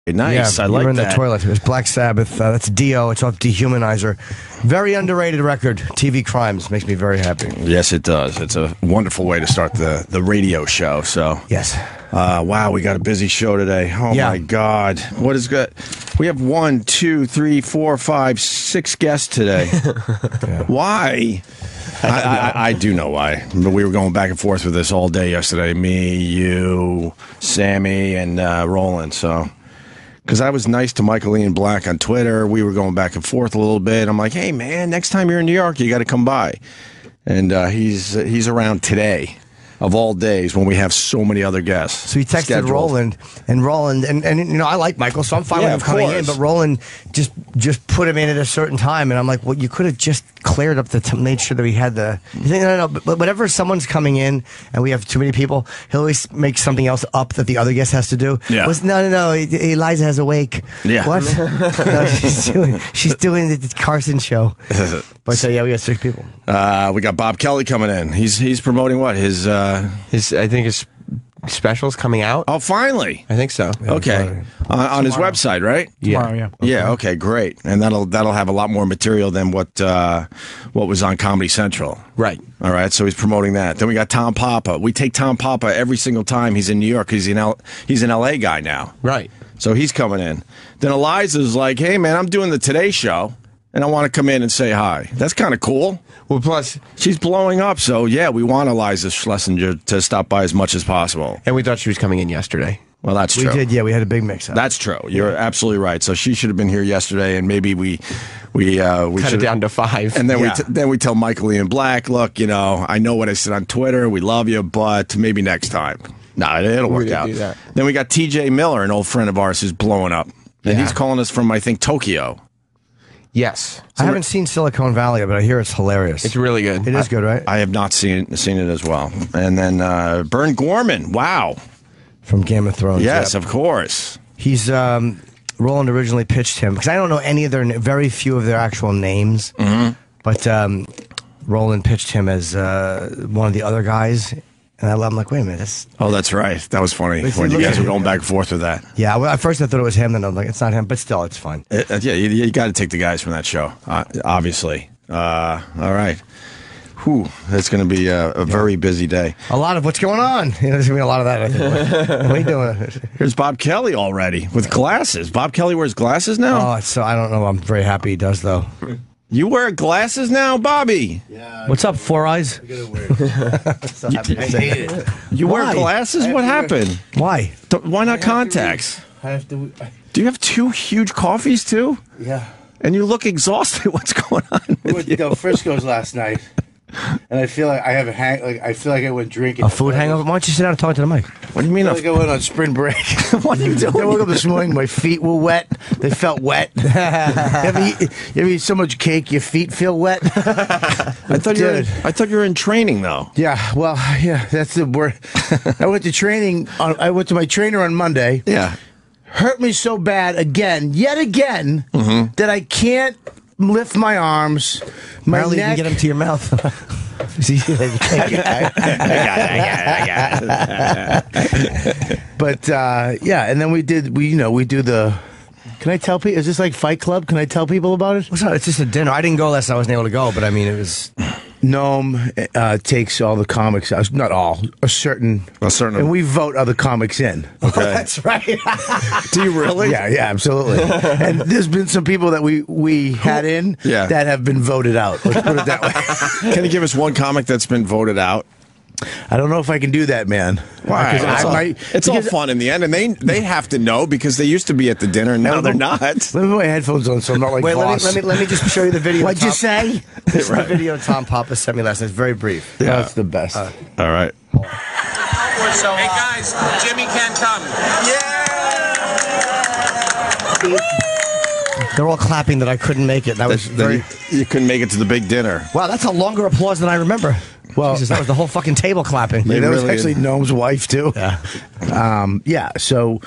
Nice, Yeah, I you like were in that. the toilet. It was Black Sabbath. That's Dio. It's off Dehumanizer. Very underrated record. TV Crimes makes me very happy. Yes, it does. It's a wonderful way to start the radio show. So Yes. wow, we got a busy show today. Oh Yeah. my God, what is good? We have 1, 2, 3, 4, 5, 6 guests today. Why? I do know why. But we were going back and forth with this all day yesterday. Me, you, Sammy, and Roland. So. Because I was nice to Michael Ian Black on Twitter. We were going back and forth a little bit. I'm like, hey, man, next time you're in New York, you got to come by. And he's around today, of all days, when we have so many other guests. So he texted scheduled. Roland, and you know, I like Michael, so I'm fine with him coming in, but Roland just put him in at a certain time, and I'm like, well, you could have just cleared up made sure that we had the... No, but whenever someone's coming in, and we have too many people, he'll always make something else up that the other guest has to do. Yeah. No, Iliza has a wake. Yeah. What? No, she's doing the Carson show. But yeah, we got 6 people. We got Bob Kelly coming in. He's promoting what? His I think his special's coming out. Oh, finally. I think so. Okay. On his website, right? Tomorrow, yeah. Yeah, okay, great. And that'll have a lot more material than what was on Comedy Central. Right. All right, so he's promoting that. Then we got Tom Papa. We take Tom Papa every single time he's in New York. He's an LA guy now. Right. So he's coming in. Then Eliza's like, hey, man, I'm doing the Today Show, and I want to come in and say hi. That's kind of cool. Well, plus, She's blowing up, so yeah, we want Iliza Shlesinger to stop by as much as possible. and we thought she was coming in yesterday. Well, that's We true. did, yeah, we had a big mix-up. That's true. You're absolutely right. So she should have been here yesterday, and maybe we Cut it down to 5. And then Yeah. we tell Michael Ian Black, look, you know, I know what I said on Twitter. We love you, but maybe next time. No, it'll work didn't out. do that. Then we got TJ Miller, an old friend of ours, who's blowing up, and Yeah. he's calling us from, I think, Tokyo. Yes. I haven't seen Silicon Valley, but I hear it's hilarious. It's really good. It is good, right? I have not seen it as well. And then Bern Gorman, wow, From Game of Thrones. yes, yep. of course. He's Roland originally pitched him because I don't know any of very few of their actual names, but Roland pitched him as one of the other guys, and I'm like, wait a minute, Oh, that's right. That was funny when you guys were going back and forth with that. yeah. Well, at first I thought it was him, then I'm like, it's not him, but still, it's fine. Yeah, you got to take the guys from that show, obviously. All right. Whew, it's going to be a very busy day. A lot of what's going on. You know, there's gonna be a lot of that. I think. What are you doing? Here's Bob Kelly already with glasses. Bob Kelly wears glasses now? Oh, so I don't know. I'm very happy he does though. You wear glasses now, Bobby? Yeah. What's up, Four Eyes? I gotta wear it. So happy to I say hate it. it. You wear Why? glasses? I have What to wear- happened? Why? Why not contacts? I have to. Do you have 2 huge coffees too? Yeah. And you look exhausted. What's going on We with went you? to Frisco's last night, and I feel like I have a hang. Like I feel like I went drinking. A food hangover? Why don't you sit down and talk to the mic? What do you mean? I feel like I went on spring break. What are you doing? I woke up this morning, my feet were wet. They felt wet. you ever eat so much cake, your feet feel wet? I thought you were in training though. Yeah, well, yeah, that's the word. I went to training. I went to my trainer on Monday. Yeah. Hurt me so bad yet again, that I can't lift my arms. My Apparently you can neck. get them to your mouth. See, But yeah, and then we do the. Can I tell people? Is this like Fight Club? Can I tell people about it? What's up? It's just a dinner. I didn't go last night. I wasn't able to go, but I mean, it was. Noam takes all the comics, not all, a certain, and we vote other comics in. Okay. That's right. Do you really? Yeah, absolutely. And there's been some people that we had in that have been voted out. Let's put it that way. Can you give us one comic that's been voted out? I don't know if I can do that, man. Why? It's all fun in the end, and they have to know because they used to be at the dinner, and now they're not. Let me put my headphones on so I'm not like Wait, boss. let me just show you the video. What'd you say? This is the video Tom Papa sent me last night. It's very brief. Yeah, that's the best. All right. Hey guys, Jimmy can't come. They're all clapping that I couldn't make it. That was very. You couldn't make it to the big dinner. Wow, that's a longer applause than I remember. Well, Jesus, that was the whole fucking table clapping. Yeah, that was really actually Noam's wife too. Yeah. Yeah. So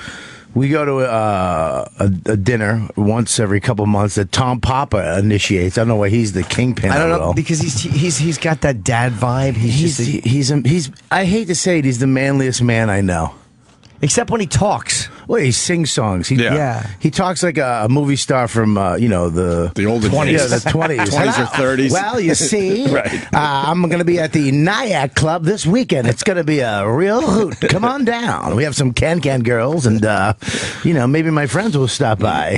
we go to a dinner once every couple months that Tom Papa initiates. I don't know why he's the kingpin. I don't of it know all. because he's got that dad vibe. He's He's I hate to say it, he's the manliest man I know. except when he talks. Well, he sings songs. Yeah. He talks like a movie star from the older 20s. Yeah, the 20s. 20s or 30s. Well, you see, Right. I'm going to be at the Nyack Club this weekend. It's going to be a real hoot. Come on down. We have some can girls, and maybe my friends will stop by.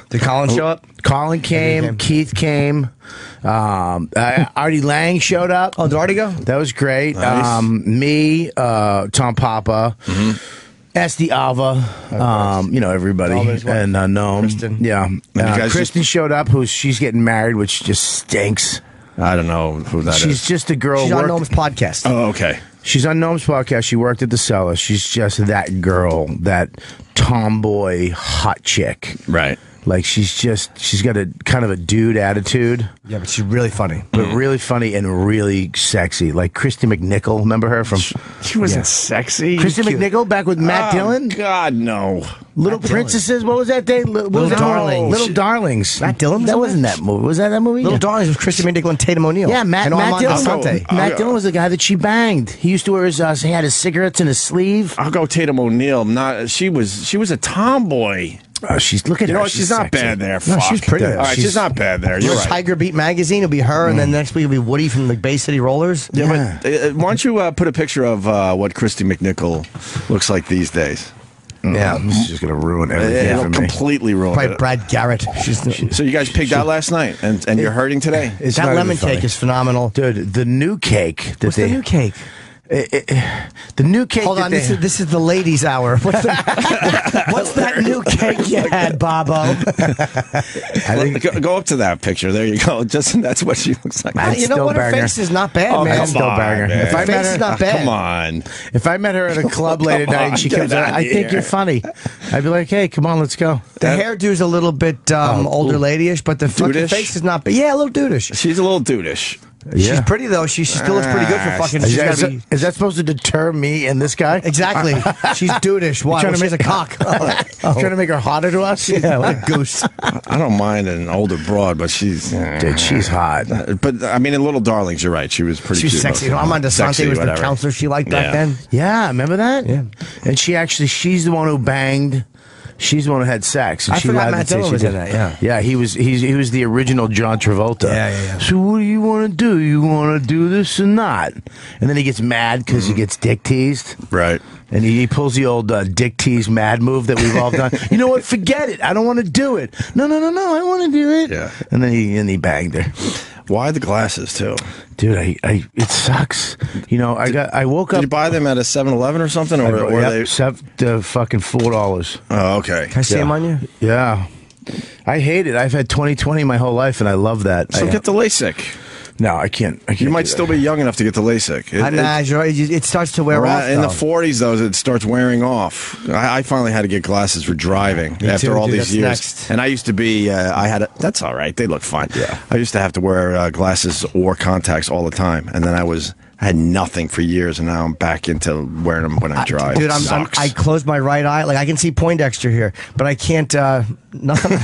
Did Colin show up? Colin came. Keith came. Artie Lang showed up. Oh, did Artie go? That was great. Nice. Me, Tom Papa, Esty Alva, everybody, and Noam. Kristen. Yeah, Kristen showed up. She's getting married, which just stinks. I don't know who that is. She's just a girl. She's on Noam's podcast. Oh, okay. She's on Noam's podcast. She worked at the Cellar. She's just that girl, that tomboy hot chick. Right. Like she's got a kind of a dude attitude. Yeah, but she's really funny. But really funny and really sexy. Like Christy McNichol, remember her from? She wasn't sexy. Christy McNichol back with Matt Dillon. God, no. Little Princesses. What was that day? Little Darlings. Little Darlings. Matt Dillon. That wasn't that movie. Was that movie? Little Darlings with Christy McNichol and Tatum O'Neal. Yeah, Matt Dillon. Matt Dillon was the guy that she banged. He used to wear he had his cigarettes in his sleeve. I'll go Tatum O'Neal. She was a tomboy. Look at her. She's not bad there. No, she's pretty. All right, she's not bad there. You're right. Tiger Beat magazine. It'll be her, and then next week it'll be Woody from the Bay City Rollers. Yeah, but why don't you put a picture of what Christy McNichol looks like these days? Yeah, this is just going to ruin everything It'll for me. completely ruin Probably it. Brad Garrett. So you guys pigged out last night, and you're hurting today? That lemon cake is phenomenal. Dude, the new cake. What's the new cake? The new cake. Hold on, this is the ladies' hour. What's that new cake you had, Bobo? Go up to that picture. There you go. That's what she looks like. You know what? Her face is not bad, man. Come on, man. If I met her, is not bad. Come on. If I met her at a club late at night and she comes out, I think you're funny. I'd be like, hey, come on, let's go. The hairdo's a little bit older ladyish, but the fucking face is not bad. Yeah, a little dudish. She's a little dudish. She's pretty though. She still looks pretty good for fucking. Is that supposed to deter me and this guy? Exactly. She's dudish. Why? Trying to She's a cock. Trying to make her hotter to us? Yeah, like a goose. I don't mind an older broad, but she's dude, she's hot. But I mean, in Little Darlings, you're right. She was pretty. She's sexy. You know, Amanda Sante was the counselor she liked back then. Yeah, remember that? Yeah. And she's the one who banged. She's the one who had sex. And I she forgot lied Matt and said Dillon she was did. in that, yeah. Yeah, he was the original John Travolta. Yeah. So what do you want to do? You want to do this or not? And then he gets mad because he gets dick teased. Right. And he pulls the old dick tease mad move that we've all done. You know what? Forget it. I don't want to do it. No. I want to do it. Yeah. And then he banged her. Why the glasses too? Dude, it sucks. You know, I woke up. Did you buy them at a 7-Eleven or something, or they fucking $4? Oh, okay. Can I see them on you? Yeah. I hate it. I've had 20/20 my whole life, and I love that. So get the LASIK. No, I can't. You might still be young enough to get the LASIK. It starts to wear off. In the 40s, though, it starts wearing off. I finally had to get glasses for driving after all these years. Next. And I used to be, that's all right. They look fine. Yeah. I used to have to wear glasses or contacts all the time. And then I had nothing for years, and now I'm back into wearing them when I drive. Dude, I close my right eye. Like, I can see Poindexter here, but I can't. Nothing.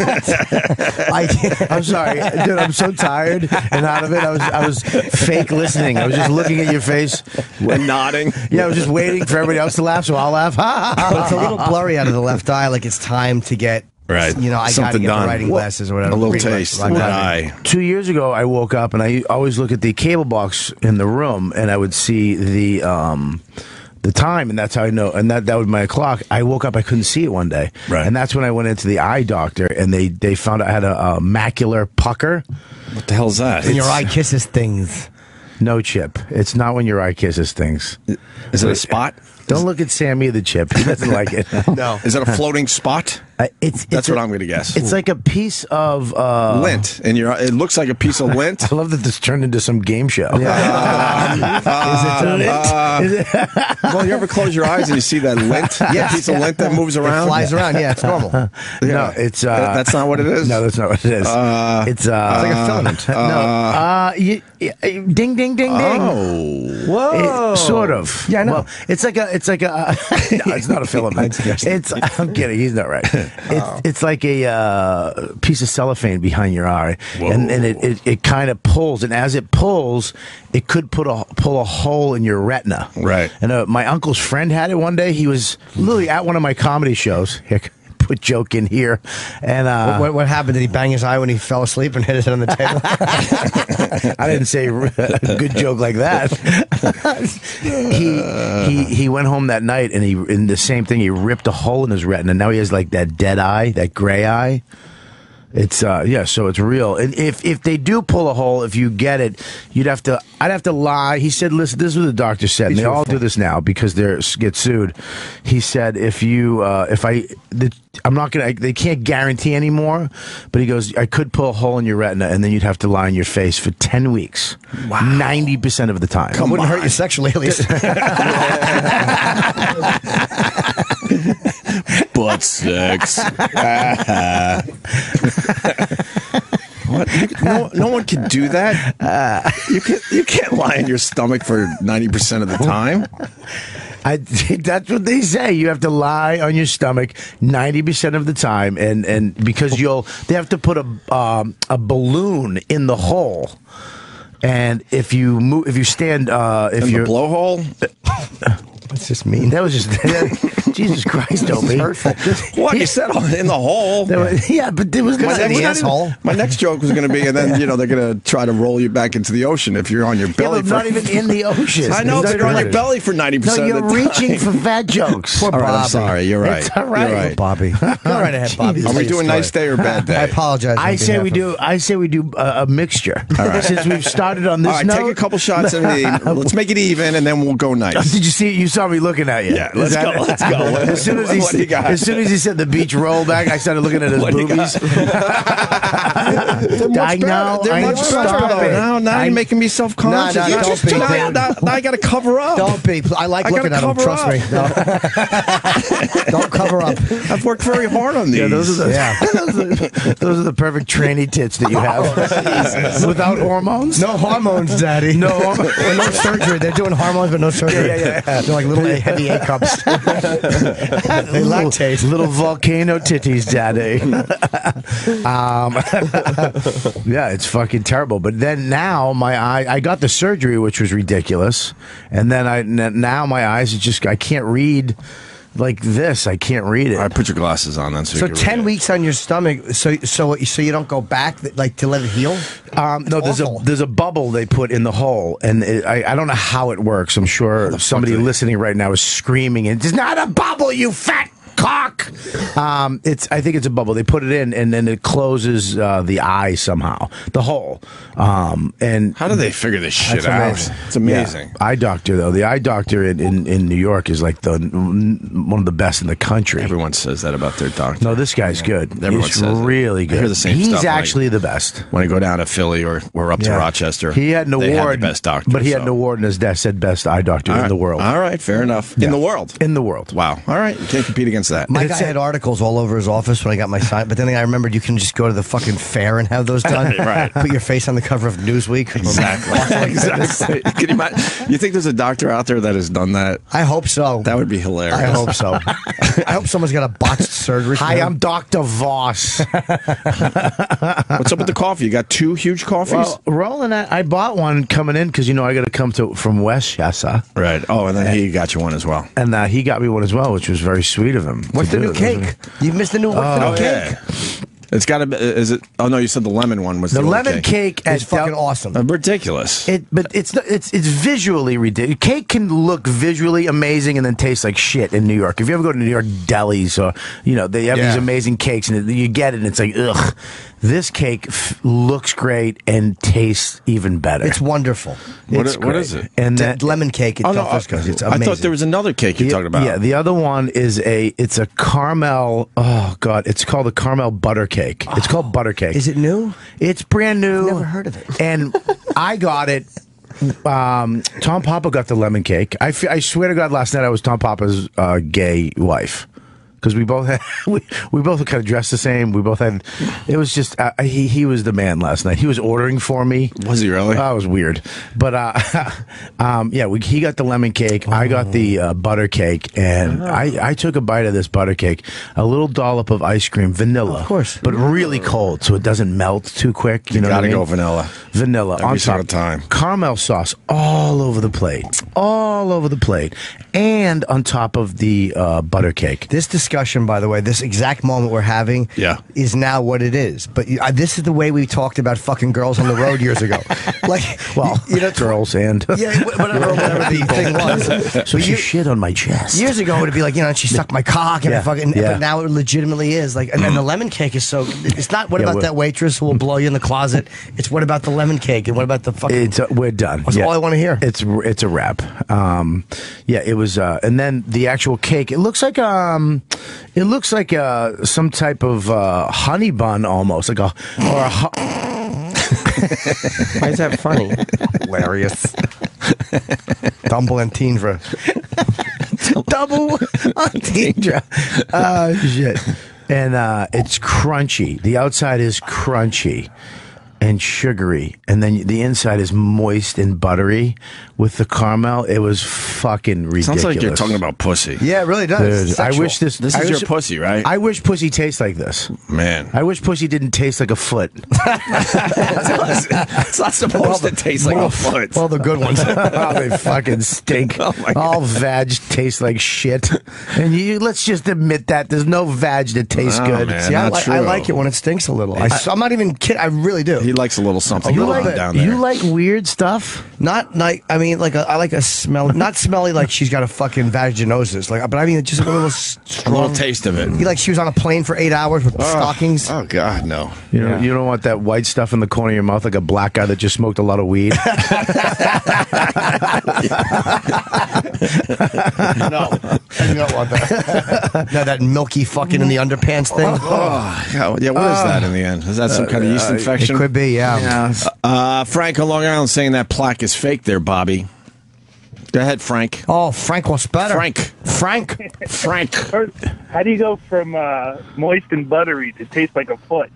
I'm sorry, dude. I'm so tired and out of it. I was fake listening. I was just looking at your face and nodding. Yeah, I was just waiting for everybody else to laugh, so I'll laugh. But it's a little blurry out of the left eye. Like, it's time to get. Right. You know, I got to get the writing glasses or whatever. A little taste in the eye. 2 years ago, I woke up and I always look at the cable box in the room, and I would see the time, and that's how I know. And that was my clock. I woke up, I couldn't see it one day, right? And that's when I went into the eye doctor, and they found I had a macular pucker. What the hell's that? When your eye kisses things. No, Chip. It's not when your eye kisses things. Is it a spot? Don't look at Sammy the Chip. He doesn't like it. No. Is it a floating spot? That's what I'm going to guess. It's like a piece of lint, and it looks like a piece of lint. I love that this turned into some game show. Yeah. Is it lint? Well, you ever close your eyes and you see that lint? Yeah, piece of lint that moves around. It flies around. Yeah, it's normal. No, it's that's not what it is. No, that's not what it is. It's like a filament. Ding, ding, ding, ding. Oh, whoa! Sort of. Yeah, I know. Well, it's like it's like a. No, it's not a filament. I'm kidding. He's not right. It's like a piece of cellophane behind your eye, and it kind of pulls, and as it pulls, it could pull a hole in your retina. Right. And my uncle's friend had it one day. He was literally at one of my comedy shows. Put joke in here, and what happened? Did he bang his eye when he fell asleep and hit his head on the table? I didn't say a good joke like that. he went home that night and in the same thing, he ripped a hole in his retina. Now he has like that dead eye, that gray eye. It's so it's real. And if they do pull a hole, if you get it, I'd have to lie. He said, listen, this is what the doctor said. And they all do this now because they get sued. He said, I'm not gonna. They can't guarantee anymore, but he goes, I could pull a hole in your retina, and then you'd have to lie on your face for 10 weeks. Wow, 90% of the time. Wouldn't hurt you sexually, at least. Butt sex. What? No one can do that. You can't lie on your stomach for 90% of the time. That's what they say. You have to lie on your stomach 90% of the time, and because they have to put a balloon in the hole, and if you stand if you're the blowhole. What's this mean? That was just Jesus Christ, Opie. What you said in the hole? Yeah, but there was my next joke was going to be, and then they're going to try to roll you back into the ocean if you're on your belly. Yeah, not even in the ocean. I know, but you're on your belly for 90% of the time. No, you're reaching for fat jokes. Poor Bobby. I'm sorry. You're right. It's all right, you're right. Bobby. Go right ahead, Bobby. Are we doing nice day or bad day? I apologize. I say we do a mixture. All right. Since we've started on this all right, note, take a couple shots. Let's make it even, and then we'll go nice. Did you see it? You saw me looking at you. Yeah, let's go. As soon as he said the beach rollback, I started looking at his boobies. I know. They're much better though. Now you're making me self-conscious. Now I got to cover up. Don't be. I like looking at them. Trust me. No. Don't cover up. I've worked very hard on these. Yeah, those are the perfect tranny tits that you have. Without hormones? No hormones, Daddy. No surgery. They're doing hormones, but no surgery. Yeah. They're like little heavy A cups. They lactate. Little volcano titties, Daddy. Yeah, it's fucking terrible. But then now my eye, I got the surgery, which was ridiculous, and then now my eyes are just, I can't read like this. I can't read it. All right, put your glasses on then. So 10 weeks on your stomach, so you don't go back, like to let it heal. No, there's a bubble they put in the hole, and I don't know how it works. I'm sure somebody listening right now is screaming, "It's not a bubble, you fat cock!" I think it's a bubble. They put it in, and then it closes the eye somehow, the hole. And how do they figure this shit out? Amazing. It's amazing. Yeah. Eye doctor though, the eye doctor in New York is like one of the best in the country. Everyone says that about their doctor. No, this guy's good. Everyone He's says really good. I hear the same He's stuff actually the best. When I go down to Philly or up to Rochester, he had an award. They had the best doctor, but he had an award, and his dad said best eye doctor in the world. All right, fair enough. Yeah. In the world. In the world. Wow. All right, you can't compete against that. My guy had articles all over his office when I got my sign, but then I remembered you can just go to the fucking fair and have those done. Right. Put your face on the cover of Newsweek. Exactly. Can you imagine? You think there's a doctor out there that has done that? I hope so. That would be hilarious. I hope so. I hope someone's got a botched surgery. Hi, I'm Dr. Voss. What's up with the coffee? You got 2 huge coffees? Well, Roland, I bought one coming in because, I got to come from Westchester. Right. Oh, and then he got you one as well. And he got me one as well, which was very sweet of him. What's the new cake? You've missed the new cake. It's got to. Is it? Oh no, you said the lemon one was the lemon cake. It's fucking awesome. Ridiculous. But it's visually ridiculous. Cake can look visually amazing and then taste like shit in New York. If you ever go to New York delis, or they have these amazing cakes, and you get it, and it's like ugh. This cake looks great and tastes even better. It's wonderful. What is it? And that lemon cake at Del Frisco's. It's amazing. I thought there was another cake you're talking about. Yeah, the other one is it's a caramel. Oh God, it's called the caramel butter cake. It's called butter cake. Is it new? It's brand new. I've never heard of it. And I got it. Tom Papa got the lemon cake. I swear to God, last night I was Tom Papa's gay wife. because we both had we both were kind of dressed the same. We both had. It was just he was the man last night. He was ordering for me. Was he really? That was weird. But yeah, he got the lemon cake. I got the butter cake, and I took a bite of this butter cake. A little dollop of ice cream, vanilla, of course, but really cold, so it doesn't melt too quick. You know, gotta what I mean? go vanilla. Vanilla every on single top. Time. Caramel sauce all over the plate, and on top of the butter cake. This discussion, by the way, this exact moment we're having, is now what it is. But this is the way we talked about fucking girls on the road years ago. Like, well, you know, girls and whatever the thing was. So you shit on my chest. Years ago, it'd be like, you know, she sucked my cock and fucking. But now it legitimately is like, and then the lemon cake is so. It's not what about that waitress who will blow you in the closet. It's what about the lemon cake and what about the fucking. We're done. That's all I want to hear. It's a wrap. Yeah, it was, and then the actual cake. It looks like some type of honey bun almost, like Why is that funny? Hilarious. Double entendre. Double entendre. Shit. And it's crunchy. The outside is crunchy and sugary, and then the inside is moist and buttery with the caramel. It was fucking ridiculous. Sounds like you're talking about pussy. Yeah, it really does. Dude, I wish this is your pussy, right? I wish pussy tastes like this. Man. I wish pussy didn't taste like a foot. It's not supposed to taste like a foot. All the good ones. Oh, they fucking stink. Oh my God. All vag tastes like shit. And let's just admit that. There's no vag that tastes good. Man, see, I like it when it stinks a little. I'm not even kidding. I really do. He likes a little something down there. You like weird stuff? Not like, I mean, like I like a smell, not smelly like she's got a fucking vaginosis, like, but I mean just a little strong, a little taste of it. Like she was on a plane for 8 hours with stockings. Oh God, no. You don't want that white stuff in the corner of your mouth like a black guy that just smoked a lot of weed. No, I don't want that. No, that milky fucking in the underpants thing. Yeah, what is that in the end? Is that some kind of yeast infection? It could be, yeah. Frank on Long Island saying that plaque is fake there, Bobby. Go ahead, Frank. Oh, Frank was better. Frank. How do you go from moist and buttery to taste like a foot?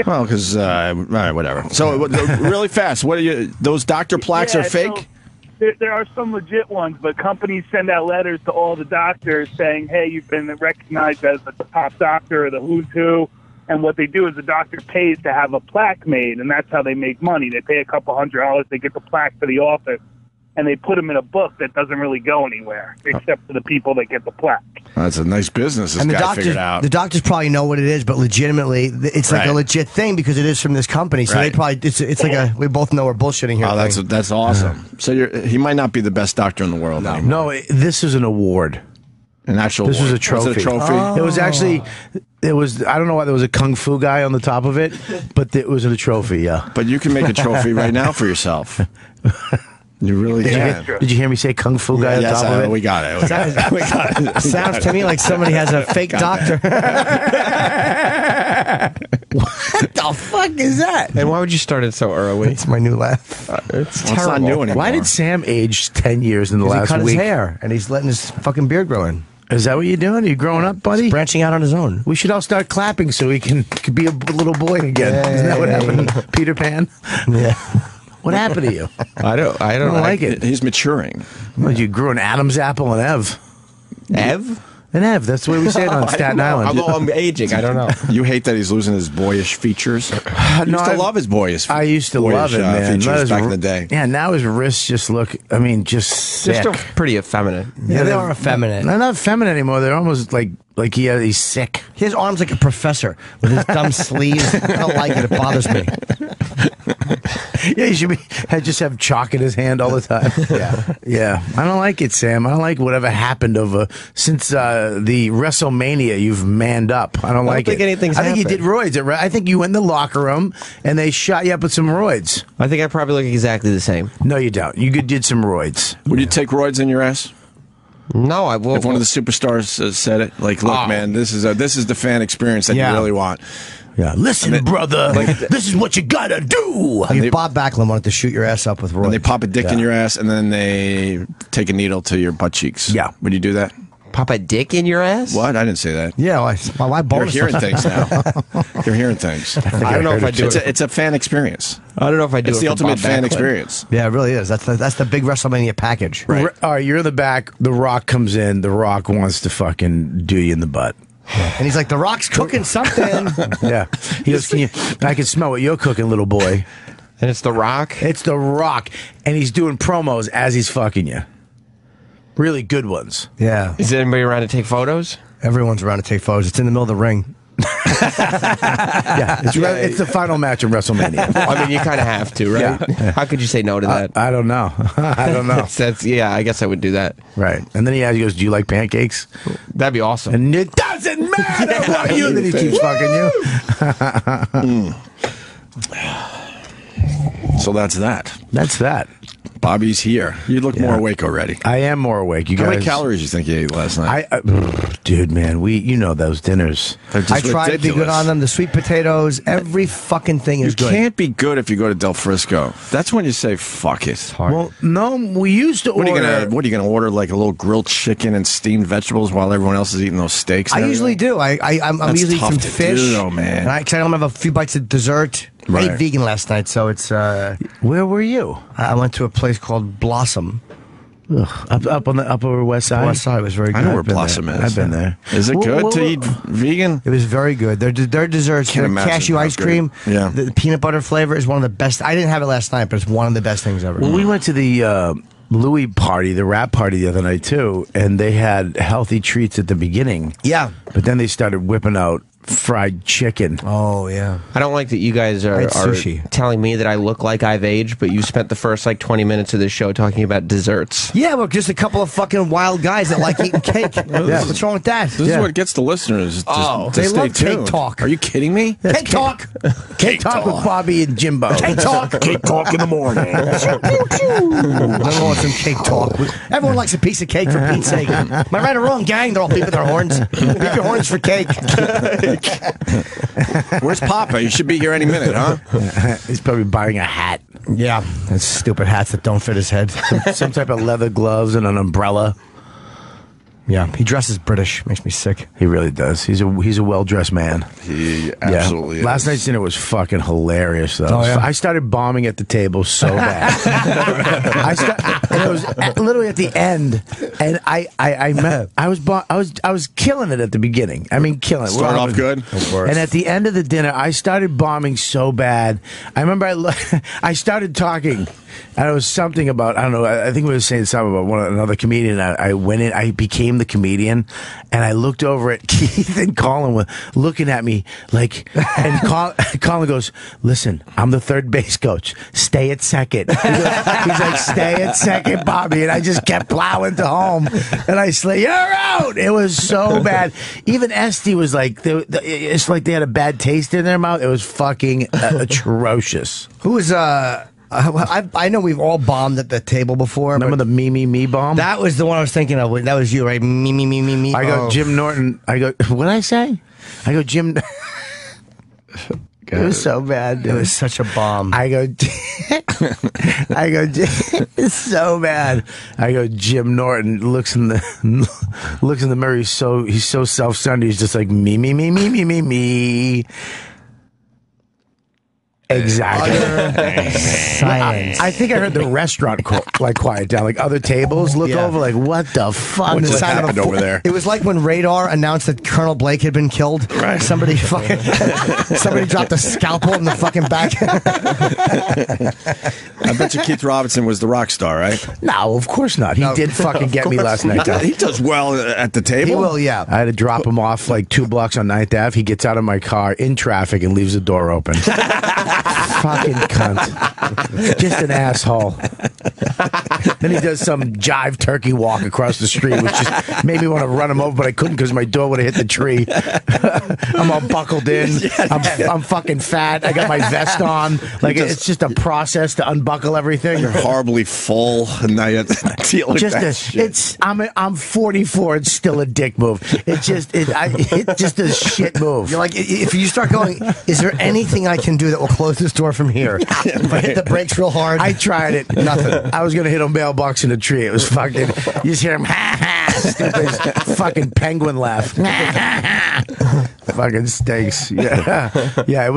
Well, because, all right, whatever. So, really fast, what are those doctor plaques are fake? So there are some legit ones, but companies send out letters to all the doctors saying, hey, you've been recognized as the top doctor or the who's who. And what they do is the doctor pays to have a plaque made, and that's how they make money. They pay a couple $100, they get the plaque for the office, and they put them in a book that doesn't really go anywhere, except for the people that get the plaque. That's a nice business this guy figured out. The doctors probably know what it is, but legitimately, it's like a legit thing because it is from this company. So they probably, it's like we both know we're bullshitting here. Oh, that's awesome. So he might not be the best doctor in the world anymore. No, this is an award. An actual This award. was a trophy. Was it a trophy? It was actually, I don't know why there was a kung fu guy on the top of it, but it was a trophy, yeah. But you can make a trophy right now for yourself. You really can. Did you hear me say kung fu guy on top of it? We got it. Sounds to me like somebody has a fake doctor. What the fuck is that? And why would you start it so early? It's my new laugh. It's It's not new anymore. Why did Sam age 10 years in the last He cut week? his hair and he's letting his fucking beard grow in. Is that what you're doing? Are you growing up, buddy? He's branching out on his own. We should all start clapping so he can be a little boy again. Isn't that what happened, Peter Pan? Yeah. What happened to you? I don't like it. He's maturing. Well, you grew an Adam's apple and Ev. Ev? An Ev. That's the way we say it on Staten Island. Although I'm aging, I don't know. You hate that he's losing his boyish features? You used to love his boyish I used to love it, man. features back in the day. Yeah, now his wrists just look, just sick. They're still pretty effeminate. Yeah, they are effeminate. They're not feminine anymore. They're almost like he's sick. His arm's like a professor with his dumb sleeves. I don't like it. It bothers me. Yeah, he should just have chalk in his hand all the time. Yeah. I don't like it, Sam. I don't like whatever happened since the WrestleMania. You've manned up. I don't like it. think anything's I think you did happened. roids. I think you went in the locker room and they shot you up with some roids. I think I probably look exactly the same. No, you don't. You did some roids. Would you take roids in your ass? No, I will. If one of the superstars said it, like, look, man, this is the fan experience that you really want. Yeah, listen, brother, this is what you gotta do. If Bob Backlund wanted to shoot your ass up with roids. And they pop a dick in your ass, and then they take a needle to your butt cheeks. Yeah. Would you do that? Pop a dick in your ass? What? I didn't say that. Yeah, why You're bonus? hearing things now. You're hearing things. I don't know if I do it. It's a fan experience. I don't know if I do It's it the for ultimate Bob fan Backlund. experience. Yeah, it really is. That's the big WrestleMania package. Right. All right, you're in the back. The Rock comes in. The Rock wants to fucking do you in the butt. And he's like, The Rock's cooking something. Yeah. He goes, I can smell what you're cooking, little boy. And it's The Rock? It's The Rock. And he's doing promos as he's fucking you. Really good ones. Yeah. Is anybody around to take photos? Everyone's around to take photos. It's in the middle of the ring. Yeah, it's the final match of WrestleMania. I mean, you kind of have to, right? Yeah. How could you say no to that? I don't know. I don't know. Yeah, I guess I would do that. Right. And then he goes, do you like pancakes? That'd be awesome. And it doesn't matter what you. Then he keeps fucking you. So that's that. That's that. Bobby's here. You look more awake already. I am more awake. You How guys. many calories do you think you ate last night? Dude, man, those dinners. They're just I try to be good ridiculous. on them. The sweet potatoes, every fucking thing You is good. can't be good if you go to Del Frisco. That's when you say fuck it. Well, no, we used to What order. are you gonna order? Like a little grilled chicken and steamed vegetables while everyone else is eating those steaks? I and usually everything? do. I'm That's usually tough some to fish. do, though, man. And I'm gonna have a few bites of dessert. Right. I ate vegan last night, so it's. Where were you? I went to a place called Blossom. Up on the Upper West Side. West Side was very good. I know where I've been Blossom there. is. I've been there. Is it good to eat vegan? It was very good. Their desserts, Can't their imagine cashew how ice good. cream, Yeah. the peanut butter flavor is one of the best. I didn't have it last night, but it's one of the best things ever. Well, we went to the Louis party, the rap party the other night too, and they had healthy treats at the beginning. Yeah. But then they started whipping out fried chicken. Oh yeah. I don't like that you guys are sushi. telling me that I look like I've aged, but you spent the first like 20 minutes of this show talking about desserts. Yeah, we're just a couple of fucking wild guys that like eating cake. Yeah. What's wrong with that? This is what gets the listeners to They stay love cake tuned. talk. Are you kidding me? Cake talk. Cake talk with Bobby and Jimbo. Cake talk. Cake talk in the morning. Everyone wants some cake talk. Everyone likes a piece of cake for Pete's sake. Am I right or wrong, gang? They're all beeping their horns. Beep your horns for cake. Where's Papa? You should be here any minute, huh? He's probably buying a hat, Yeah, those stupid hats that don't fit his head. some type of leather gloves and an umbrella. Yeah, he dresses British. Makes me sick. He really does. He's a well dressed man. He absolutely. Last night's dinner was fucking hilarious, though. Oh, yeah? I started bombing at the table so bad. And it was literally at the end, and I was killing it at the beginning. I mean, killing it. Start off good. Of course. And at the end of the dinner, I started bombing so bad. I remember I started talking, and it was something about, I don't know, I think we were saying something about another comedian. I went in, I became the comedian, and I looked over at Keith and Colin were looking at me like, and Colin goes, listen, I'm the third base coach. Stay at second. He's like, stay at second, Bobby. And I just kept plowing to home. And I said, you're out. It was so bad. Even Esty was like, it's like they had a bad taste in their mouth. It was fucking atrocious. Who was I know we've all bombed at the table before. Remember the me bomb? That was the one I was thinking of. That was you, right? Me. I go, Jim Norton. I go, what did I say? I go, Jim. It was so bad, dude. It was such a bomb. I go, it's so bad. I go, Jim Norton looks in the mirror. He's so self-centered. He's just like me. Exactly. Silence. I think I heard the restaurant quiet down. Like other tables look Yeah. over. Like what the fuck? When the What sound of a happened over there? It was like when Radar announced that Colonel Blake had been killed. Right. Somebody dropped a scalpel in the fucking back. I bet you Keith Robinson was the rock star, right? No, of course not. He did fucking get me last night. Though. He does well at the table. He will, yeah. I had to drop him off like 2 blocks on 9th Ave. He gets out of my car in traffic and leaves the door open. Fucking cunt. Just an asshole. Then he does some jive turkey walk across the street, which just made me want to run him over, but I couldn't because my door would have hit the tree. I'm all buckled in. I'm fucking fat. I got my vest on. Like it's just a process to unbuckle everything. You're horribly full, and now you have to deal with that shit. I'm 44. It's still a dick move. It's just a shit move. You're like, if you start going, is there anything I can do that will close this door from here? If I hit the brakes real hard. I tried it. Nothing. I was gonna hit a mailbox in a tree. It was fucking. You just hear him. Ha ha. Stupid fucking penguin laugh. Fucking stinks. Yeah. It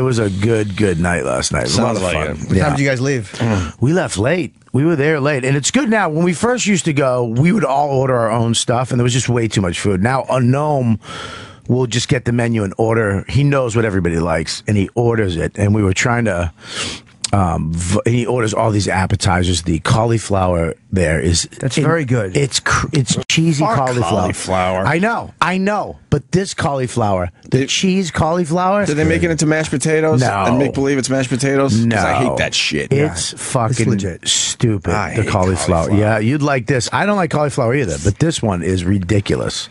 was a good night last night. A lot of fun. What time did you guys leave? We left late. We were there late, and it's good now. When we first used to go, we would all order our own stuff, and there was just way too much food. Now a gnome will just get the menu and order. He knows what everybody likes, and he orders it. And we were trying to. He orders all these appetizers. The cauliflower there is very good. It's cheesy cauliflower. I know. But this cauliflower, the cheese cauliflower. Did they make it into mashed potatoes? No. And make believe it's mashed potatoes? No. 'Cause I hate that shit. It's fucking legit. stupid. I The hate cauliflower. Yeah, you'd like this. I don't like cauliflower either, but this one is ridiculous.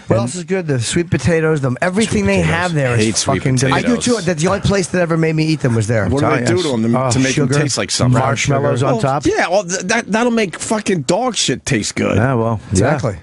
What else is good? The sweet potatoes, everything they have there is Hate sweet fucking good. I do potatoes. too. That's the only place that ever made me eat them was there. What do they do to them to make them sugar, taste like something? Marshmallows on top. Yeah, well, that'll make fucking dog shit taste good. Yeah, well, Exactly.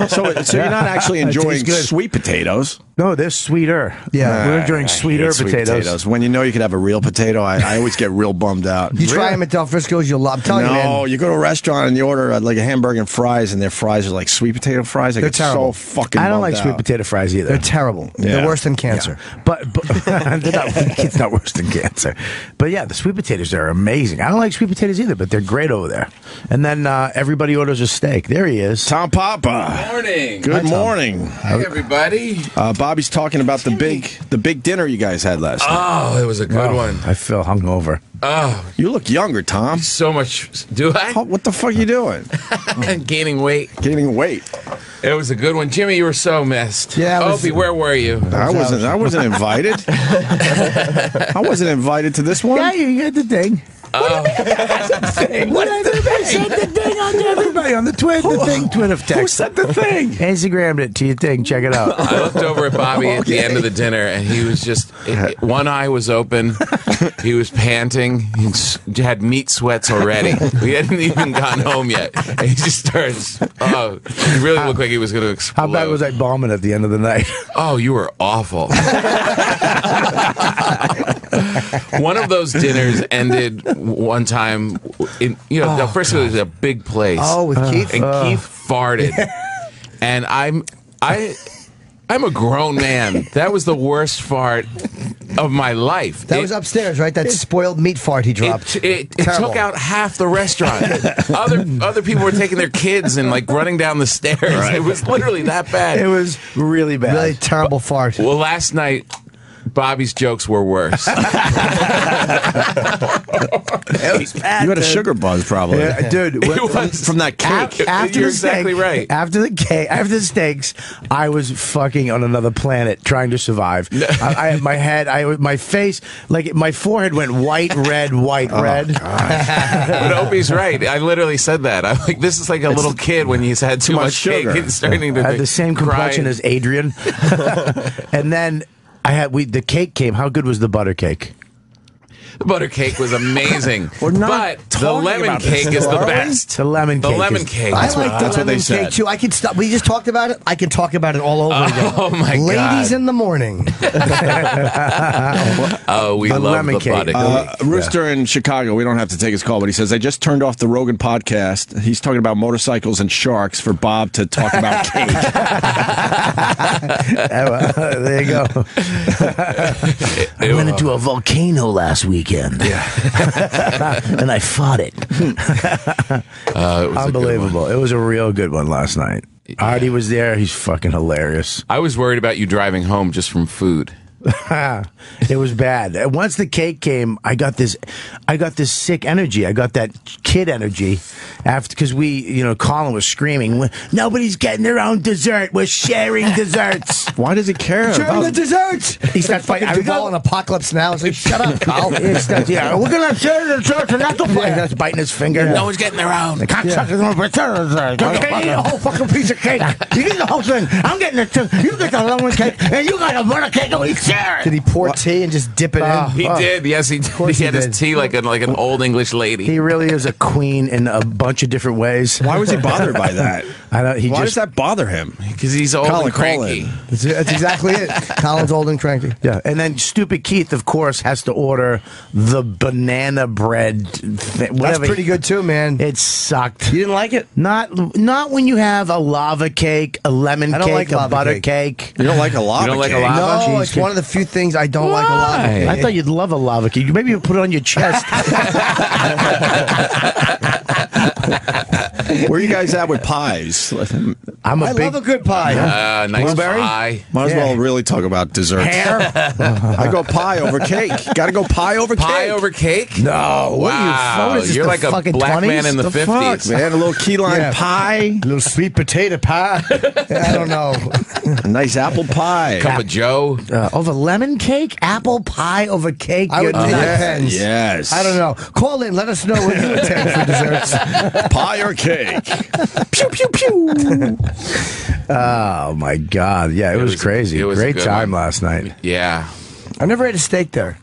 So you're not actually enjoying good. sweet potatoes. No, they're sweeter. Yeah. We're enjoying I sweeter hate sweet potatoes. When you know you could have a real potato, I always get real bummed out. You try them at Del Frisco's, you'll love. I'm telling you, No, man. you go to a restaurant and you order like a hamburger and fries, and their fries are like sweet potato fries. I They're get terrible. so fucking. I don't bummed like sweet out. potato fries either. They're terrible. Yeah. They're worse than cancer. But it's not worse than cancer. But yeah, the sweet potatoes are amazing. I don't like sweet potatoes either, but they're great over there. And then everybody orders a steak. There he is. Tom Papa. Morning. Good morning. Hi, everybody. Bobby's talking about the big dinner you guys had last night. Oh, it was a good one. I feel hungover. Oh, You look younger, Tom. so much. Do I? What the fuck are you doing? Gaining weight. Gaining weight. It was a good one. Jimmy, you were so missed. Yeah, I was- Opie, where were you? I wasn't invited. I wasn't invited to this one. Yeah, you got the thing. What everybody said the thing on everybody on the Twitter text. Who said the thing? Instagrammed it to your thing. Check it out. I looked over at Bobby at the end of the dinner, and he was just one eye was open. He was panting. He had meat sweats already. We hadn't even gotten home yet. And he just starts. Oh, he really looked like he was going to explode. How bad was I bombing at the end of the night? Oh, you were awful. One of those dinners ended one time. First it was a big place. Oh, with Keith? And Keith farted, and I'm a grown man. That was the worst fart of my life. That was upstairs, right? That spoiled meat fart he dropped. It Terrible. took out half the restaurant. Other people were taking their kids and like running down the stairs. Right. It was literally that bad. It was really bad. Really terrible fart. Well, last night, Bobby's jokes were worse. You had a sugar buzz, probably. Yeah, dude, from that cake. After You're the steak, exactly right. After the steaks, I was fucking on another planet trying to survive. I had my head, my face, like my forehead went white, red, red. But Opie's right. I literally said that. I'm like, this is like a little kid when he's had too much sugar. cake. It's starting to I had the same cry. complexion as Adrian. And then the cake came. How good was the butter cake? The butter cake was amazing. We're not but the talking lemon about this, cake is the are we? best. The lemon cake. The lemon is- cake. I like that's the what they lemon said. cake too. I could stop. We just talked about it. I can talk about it all over again. Oh my God. Ladies in the morning. Oh, we The love lemon the cake. butter cake. Rooster in Chicago, we don't have to take his call, but he says, I just turned off the Rogan podcast. He's talking about motorcycles and sharks for Bob to talk about cake. There you go. I went into a volcano last weekend. And I fought it. It was Unbelievable. It was a real good one last night. Artie was there. He's fucking hilarious. I was worried about you driving home just from food. It was bad. Once the cake came, I got this sick energy. I got that kid energy after, because Colin was screaming, nobody's getting their own dessert. We're sharing desserts. Why does he care? Sharing the desserts. He starts fighting. I'm all in apocalypse now. It's like, shut up, Carl. Yeah, we're gonna share the desserts and that's the point. That's biting his finger. No one's getting their own. Don't eat the whole fucking piece of cake. You get the whole thing. I'm getting it too. You get the lemon cake and you got a butter cake. Don't eat Sharon. Did he pour tea and just dip it in? He did. Yes, he did. He had his tea like an old English lady. He really is a queen in a bunch of different ways. Why was he bothered by that? I don't. Why does that bother him? Because he's old and cranky. That's exactly it. Colin's old and cranky. Yeah, and then stupid Keith, of course, has to order the banana bread. That's pretty good too, man. It sucked. You didn't like it? Not when you have a lava cake, a lemon cake, like a butter cake. You don't like a lava You don't like a cake? lava? No, it's one of the few things I don't like a lava cake. I thought you'd love a lava cake. Maybe you put it on your chest. Where are you guys at with pies? I love a good pie. Nice Blueberry? pie. Might as well really talk about desserts. I go pie over cake. Got to go pie over cake. Pie over cake? No. Wow. You're like a black man in the 50s. Fuck, man. A little key lime pie. A little sweet potato pie. I don't know. A nice apple pie. Cup of Joe. Over lemon cake? Apple pie over cake? I would think it Yeah, depends. yes. I don't know. Call in. Let us know what you intend for desserts. Pie or cake? Pew, pew, pew. Oh, my God. Yeah, it was crazy. it was a Great good time one. last night. Yeah. I never ate a steak there.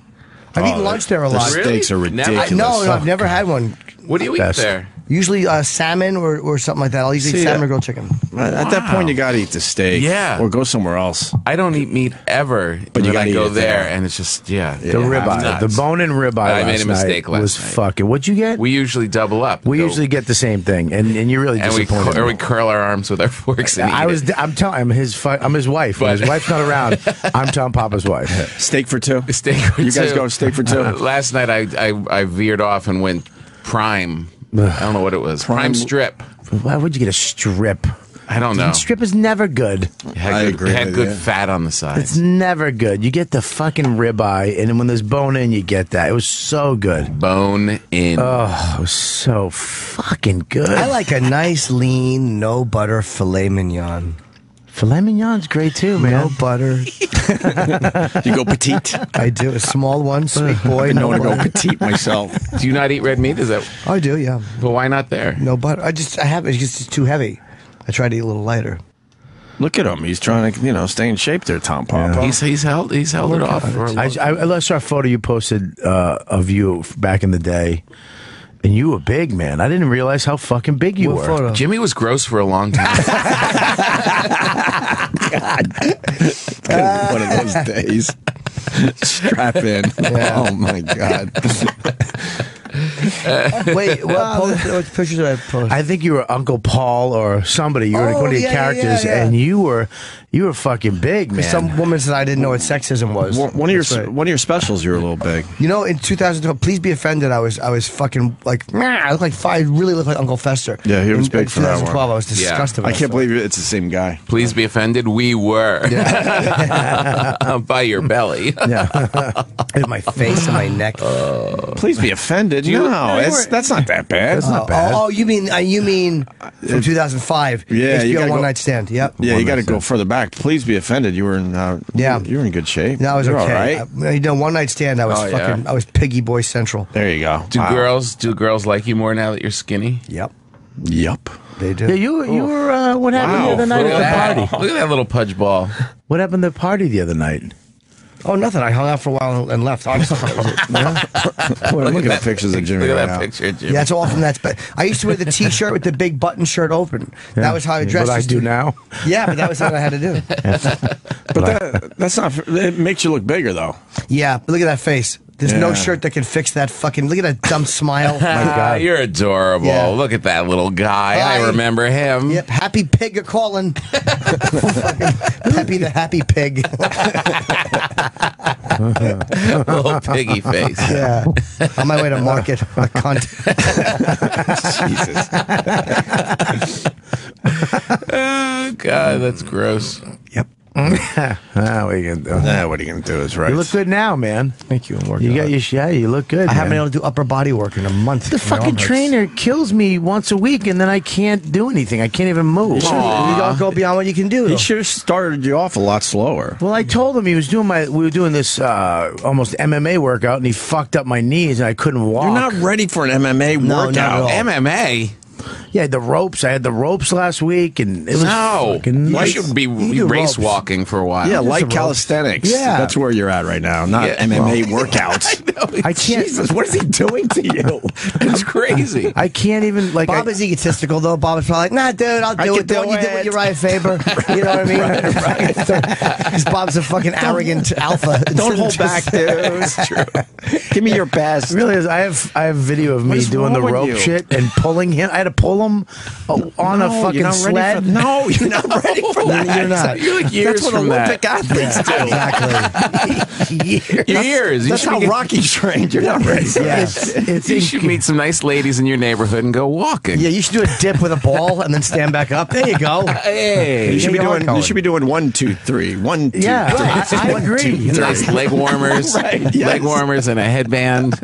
I've eaten lunch there a The lot. steaks are Never- ridiculous. No, I've never had one. What do you eat Best. there? Usually salmon or something like that. I'll usually eat See, salmon or grilled chicken. At that point, you got to eat the steak. Yeah. Or go somewhere else. I don't eat meat ever, But you then gotta I eat go it there. and it's just The I'm ribeye. nuts. The bone-in ribeye I made last a mistake night last was night. fucking... What'd you get? We usually double up. We Go- usually get the same thing, and you're really and we disappointed. we curl our arms with our forks and eat it. I'm telling. I'm his wife. When his wife's not around, I'm telling Papa's wife. Steak for two? Steak for You guys two. go steak for two? Last night I veered off and went prime. I don't know what it was. Prime strip. Why would you get a strip? I don't know. Strip is never good. I agree Had with good you. fat on the It's sides. never good. You get the fucking ribeye, and then when there's bone in, you get that. It was so good. Bone in. Oh, it was so fucking good. I like a nice, lean, no butter filet mignon. Filet mignon's great too, man. No butter. You go petite? I do. A small one, sweet boy. I know No to go butter. petite myself. Do you not eat red meat? Is that? I do, yeah. But why not there? No butter. I have it. It's just too heavy. I try to eat a little lighter. Look at him. He's trying to, stay in shape there, Tom Papa. He's held it off. For a long I saw a photo you posted of you back in the day, and you were big, man. I didn't realize how fucking big you What were. photo? Jimmy was gross for a long time. One of those days. Strap in. Oh, my God. Wait, what pictures did I post? I think you were Uncle Paul or somebody. You were Oh, one of your yeah, characters, yeah. and you were fucking big, man. Some woman said I didn't know what sexism was. One of That's right. your specials, you were a little big. You know, in 2012, please be offended. I was fucking like, I look like I really look like Uncle Fester. Yeah, he was in, big for that one. 2012, I was disgusted. I with can't myself. believe it's the same guy. Please be offended. We were by your belly. In my face and my neck. Please be offended. That's not that bad. That's not bad. Oh, you mean from 2005? Yeah, you HBO gotta One go- Night Stand. Yep. Yeah, you got to go further back. Please be offended. You were in. You were in good shape. No, I was You're okay. all right. One Night Stand. I was Oh, yeah. I was Piggy Boy Central. There you go. Do girls like you more now that you're skinny? Yep, Yup. they do. Yeah, you were. What happened the other night Look at at the that. party? Look at that little pudge ball. What happened at the party the other night? Oh, nothing. I hung out for a while and left. I'm sorry. Look at the pictures of Jimmy Look right at that now. picture, Jimmy. Yeah, it's all from that. But I used to wear the T-shirt with the big button shirt open. That was how I dressed. What I do now? Yeah, but that was what I had to do. But that's not. It makes you look bigger though. Yeah, but look at that face. There's no Yeah. shirt that can fix that fucking. Look at that dumb smile. My God. You're adorable. Yeah. Look at that little guy. Hi. I remember him. Yep, Happy Pig are calling. Fucking Peppy the Happy Pig. Little piggy face. Yeah, on my way to market. A cunt. Oh, God, that's gross. Yep. What are you gonna do? What are you gonna do? Is right. You look good now, man. Thank you. I'm working You on got it. your you look good. I haven't been man. able to do upper body work in a month. The My fucking arm hurts. trainer kills me once a week, and then I can't do anything. I can't even move. You don't go beyond what you can do. He though. should have started you off a lot slower. Well, I told him we were doing this almost MMA workout, and he fucked up my knees, and I couldn't walk. You're not ready for an MMA No, not workout. at all. MMA. Yeah, the ropes. I had the ropes last week, and it was fucking you nice. should be do race ropes. walking for a while. Yeah, light calisthenics. Yeah. That's where you're at right now, not MMA workouts. I can't. Jesus, what is he doing to you? It's crazy. I can't even like. Bob is egotistical though. Bob is probably like, nah, dude, I'll do it. The one you did with Uriah Faber. You know what I mean? Right. Because Bob's a fucking arrogant alpha. Don't hold back, dude. It's true. Give me your best. It really is. I have video of me is doing the wrong with rope you? shit and pulling him. I had to pull him on a fucking you're not sled. ready for, no, you're not ready for that. You're not. You're like years That's what from Olympic that. athletes do. Exactly. Years. That's how Rocky trained. You're not ready. Yeah. You should meet some nice ladies in your neighborhood and go walking. Yeah, you should do a dip with a ball and then stand back up. There you go. Hey. You should be Yeah, doing. you're You should be doing 1, 2, 3. 1, 2, Yeah, 3. I agree. You know, Nice leg warmers, Right, yes. leg warmers, and a headband.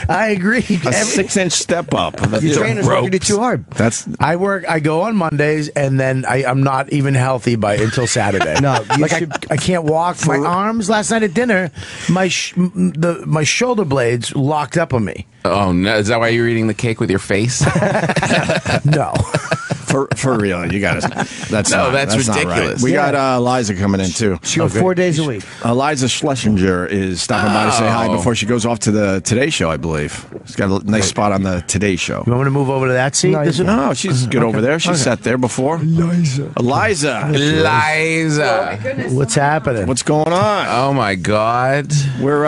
I agree. A 6-inch step up. Your trainers working you too hard. That's I go on Mondays, and then I'm not even healthy until Saturday. No, you like should- I can't walk. My arms last night at dinner, my shoulder blades locked up on me. Oh no! Is that why you're eating the cake with your face? No. for real. You got to. That's No, not, that's not ridiculous. right. We got Iliza coming in too. She goes 4 days a week. Iliza Shlesinger is stopping by to say hi before she goes off to the Today Show, I believe. She's got a nice spot on the Today Show. You want me to move over to that seat? No, No, she's good over there. She's sat there before. Iliza. Liza. What's happening? What's going on? Oh my God. We're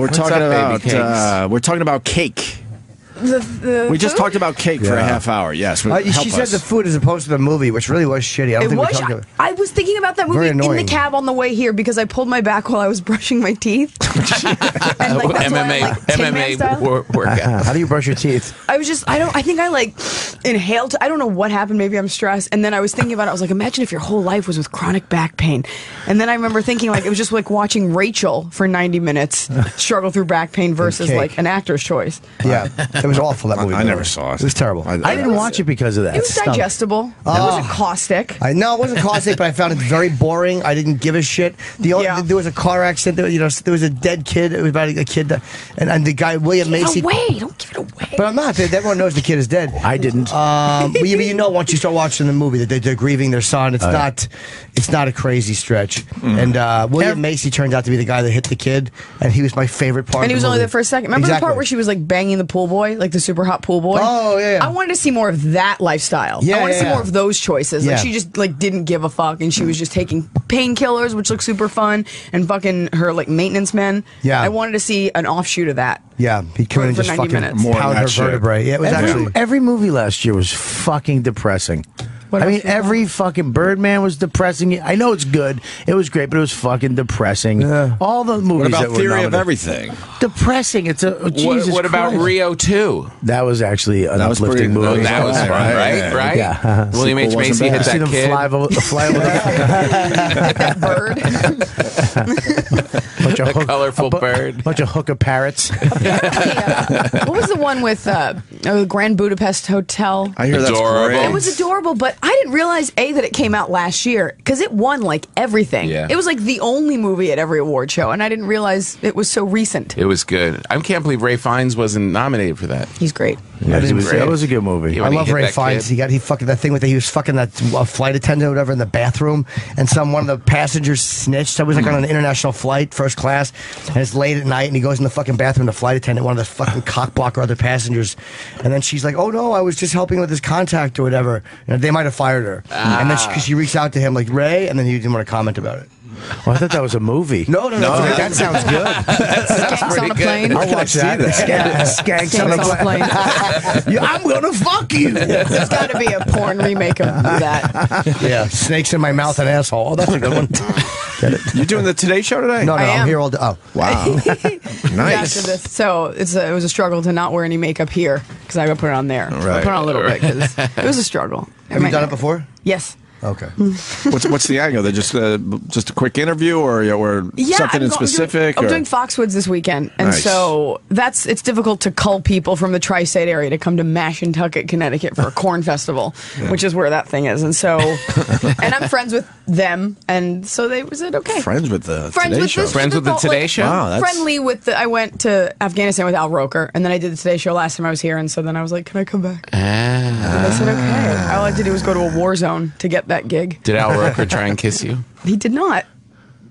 talking up, baby about cakes? we're talking about cake. We just talked about cake for a half hour. Yes, help She said us. the food as opposed to the movie, which really was shitty. I don't It think we was. talked about it. I was thinking about that movie Very in the annoying. cab on the way here because I pulled my back while I was brushing my teeth. And, like, that's why I like Tin Man style. Workout. How do you brush your teeth? I was just, I think I like inhaled. I don't know what happened. Maybe I'm stressed. And then I was thinking about it. I was like, imagine if your whole life was with chronic back pain. And then I remember thinking like, it was just like watching Rachel for 90 minutes struggle through back pain versus cake. like an actor's choice. Yeah, it was awful, that movie. I never saw it. It was terrible. I didn't watch it because of that. It was digestible. It wasn't caustic. I know it wasn't caustic, but I found it very boring. I didn't give a shit. There was a car accident. There was a dead kid. It was about a kid, and the guy William Macy. Don't give it away. But I'm not. Everyone knows the kid is dead. I didn't. But you know, once you start watching the movie, that they're grieving their son. It's not a crazy stretch. And William Macy turned out to be the guy that hit the kid, and he was my favorite part. And he of was the only movie. there for a second. Remember the part where she was like banging the pool boy, like the super hot pool boy? Oh, yeah. I wanted to see more of that lifestyle. Yeah, I wanted to see yeah. more of those choices. Yeah. Like she just like didn't give a fuck, and she was just taking painkillers, which looked super fun, and fucking her like maintenance men. Yeah. I wanted to see an offshoot of that. Yeah, he came in and For just 90 fucking minutes. More of pound that her shit. vertebrae. Yeah, it was actually. Every movie last year was fucking depressing. What I mean, else was every fucking Birdman was depressing. I know it's good. It was great, but it was fucking depressing. Yeah. All the movies What about that were Theory of nominated. Everything? Depressing. It's a Jesus What about Christ. Rio 2? That was actually an That was uplifting pretty- movie. That was fun, Right, right? yeah. Right? William H. Sequel Macy wasn't hit bad. See that them kid. fly over That bird. bunch of Colorful bird. bunch of hooker parrots. What was the one with Grand Budapest Hotel? I hear that's Adorable. great. It was adorable, but I didn't realize that it came out last year because it won like everything. Yeah. It was like the only movie at every award show, and I didn't realize it was so recent. It was good. I can't believe Ray Fiennes wasn't nominated for that. He's great. That was a good movie. Yeah. I When he love hit Ray that Fiennes. kid. He fucking that thing with he was fucking that flight attendant or whatever in the bathroom, and one of the passengers snitched. I was like on an international flight, first class, and it's late at night, and he goes in the fucking bathroom. The flight attendant, one of the fucking cockblocker other passengers, and then she's like, "Oh no, I was just helping with his contact or whatever." And they might have fired her, and then she reached out to him like Ray, and then he didn't want to comment about it. Oh, I thought that was a movie. No, that sounds good. Skanks on a plane. I'll watch that. Skanks on a Skanks on a plane. plane. Yeah, I'm gonna fuck you. There's got to be a porn remake of that. Yeah, snakes in my mouth and asshole. Oh, that's a good one. You doing the Today Show today? No, I I'm am. here all day. Oh, Wow. After Nice. this, so it was a struggle to not wear any makeup here because I got to put it on there. So I Right. put on a little bit 'cause it was a struggle. have you done it before? Yes. Okay. What's the angle? They're just a quick interview or something in specific? I'm or- doing Foxwoods this weekend, and Nice. so it's difficult to cull people from the tri-state area to come to Mashantucket, Connecticut for a corn festival, which is where that thing is. And so, and I'm friends with them, and so they said okay. Friends with the Today Show. Friends with the Today Show? Wow, that's... Friendly with the. I went to Afghanistan with Al Roker, and then I did the Today Show last time I was here, and so then I was like, "Can I come back?" And they said okay. All I had to do was go to a war zone to get that gig. Did Al Roker try and kiss you? He did not.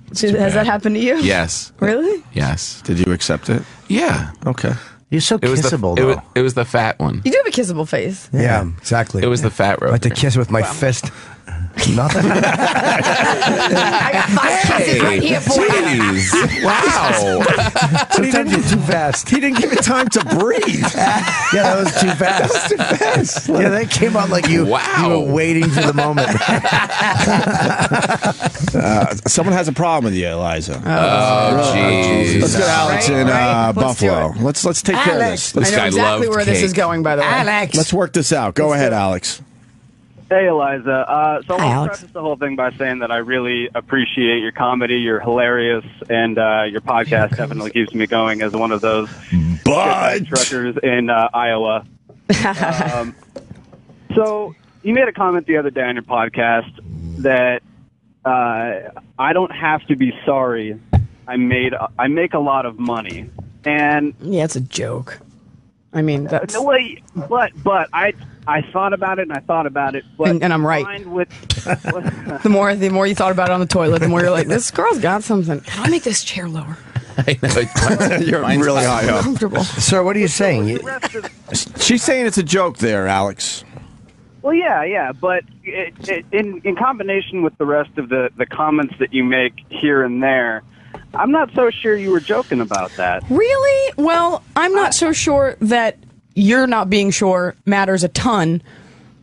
Has that happened to you? Yes. Really? Yes. Did you accept it? Yeah. Okay. You're so kissable, though. It was the fat one. You do have a kissable face. Yeah, exactly. It was the fat rover. I had to kiss with my fist. Nothing. I got 5 kisses right here for you. Jeez. Wow. Sometimes you're too fast. He didn't give it time to breathe. Yeah, that was too fast. Too fast. Yeah, that came out like you were waiting for the moment. Someone has a problem with you, Eliza. Oh, jeez. Let's go to Alex in Right. Buffalo. Let's take care of this. I know exactly where this is cake. going, by the way. Alex. Let's work this out. Go ahead, Alex. Hey, Eliza. So Hi, I'll Alex. preface the whole thing by saying that I really appreciate your comedy. You're hilarious, and your podcast definitely keeps me going as one of those But truckers in Iowa. So you made a comment the other day on your podcast that I don't have to be sorry. I make a lot of money, and Yeah, it's a joke. I mean, that's... no way. But I thought about it and I thought about it. But And I'm right. combined with The more you thought about it on the toilet, the more you're like, this girl's got something. How do I make this chair lower? I know. you're really high up. Comfortable. Sir, what are you saying? the rest of She's saying it's a joke there, Alex. Well, yeah, but in combination with the rest of the comments that you make here and there, I'm not so sure you were joking about that. Really? Well, I'm not so sure that you're not being sure matters a ton.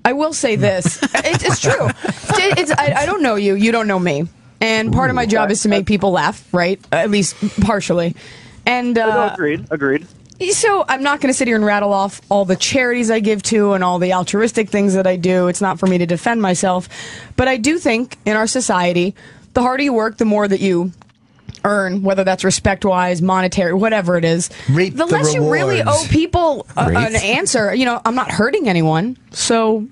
I will say this. It's true. I don't know you. You don't know me. And part of my job is to make people laugh, right? At least partially. And Agreed. So I'm not going to sit here and rattle off all the charities I give to and all the altruistic things that I do. It's not for me to defend myself. But I do think in our society, the harder you work, the more that you earn, whether that's respect-wise, monetary, whatever it is, Reap the the less you really rewards. owe people an answer. You know, I'm not hurting anyone, so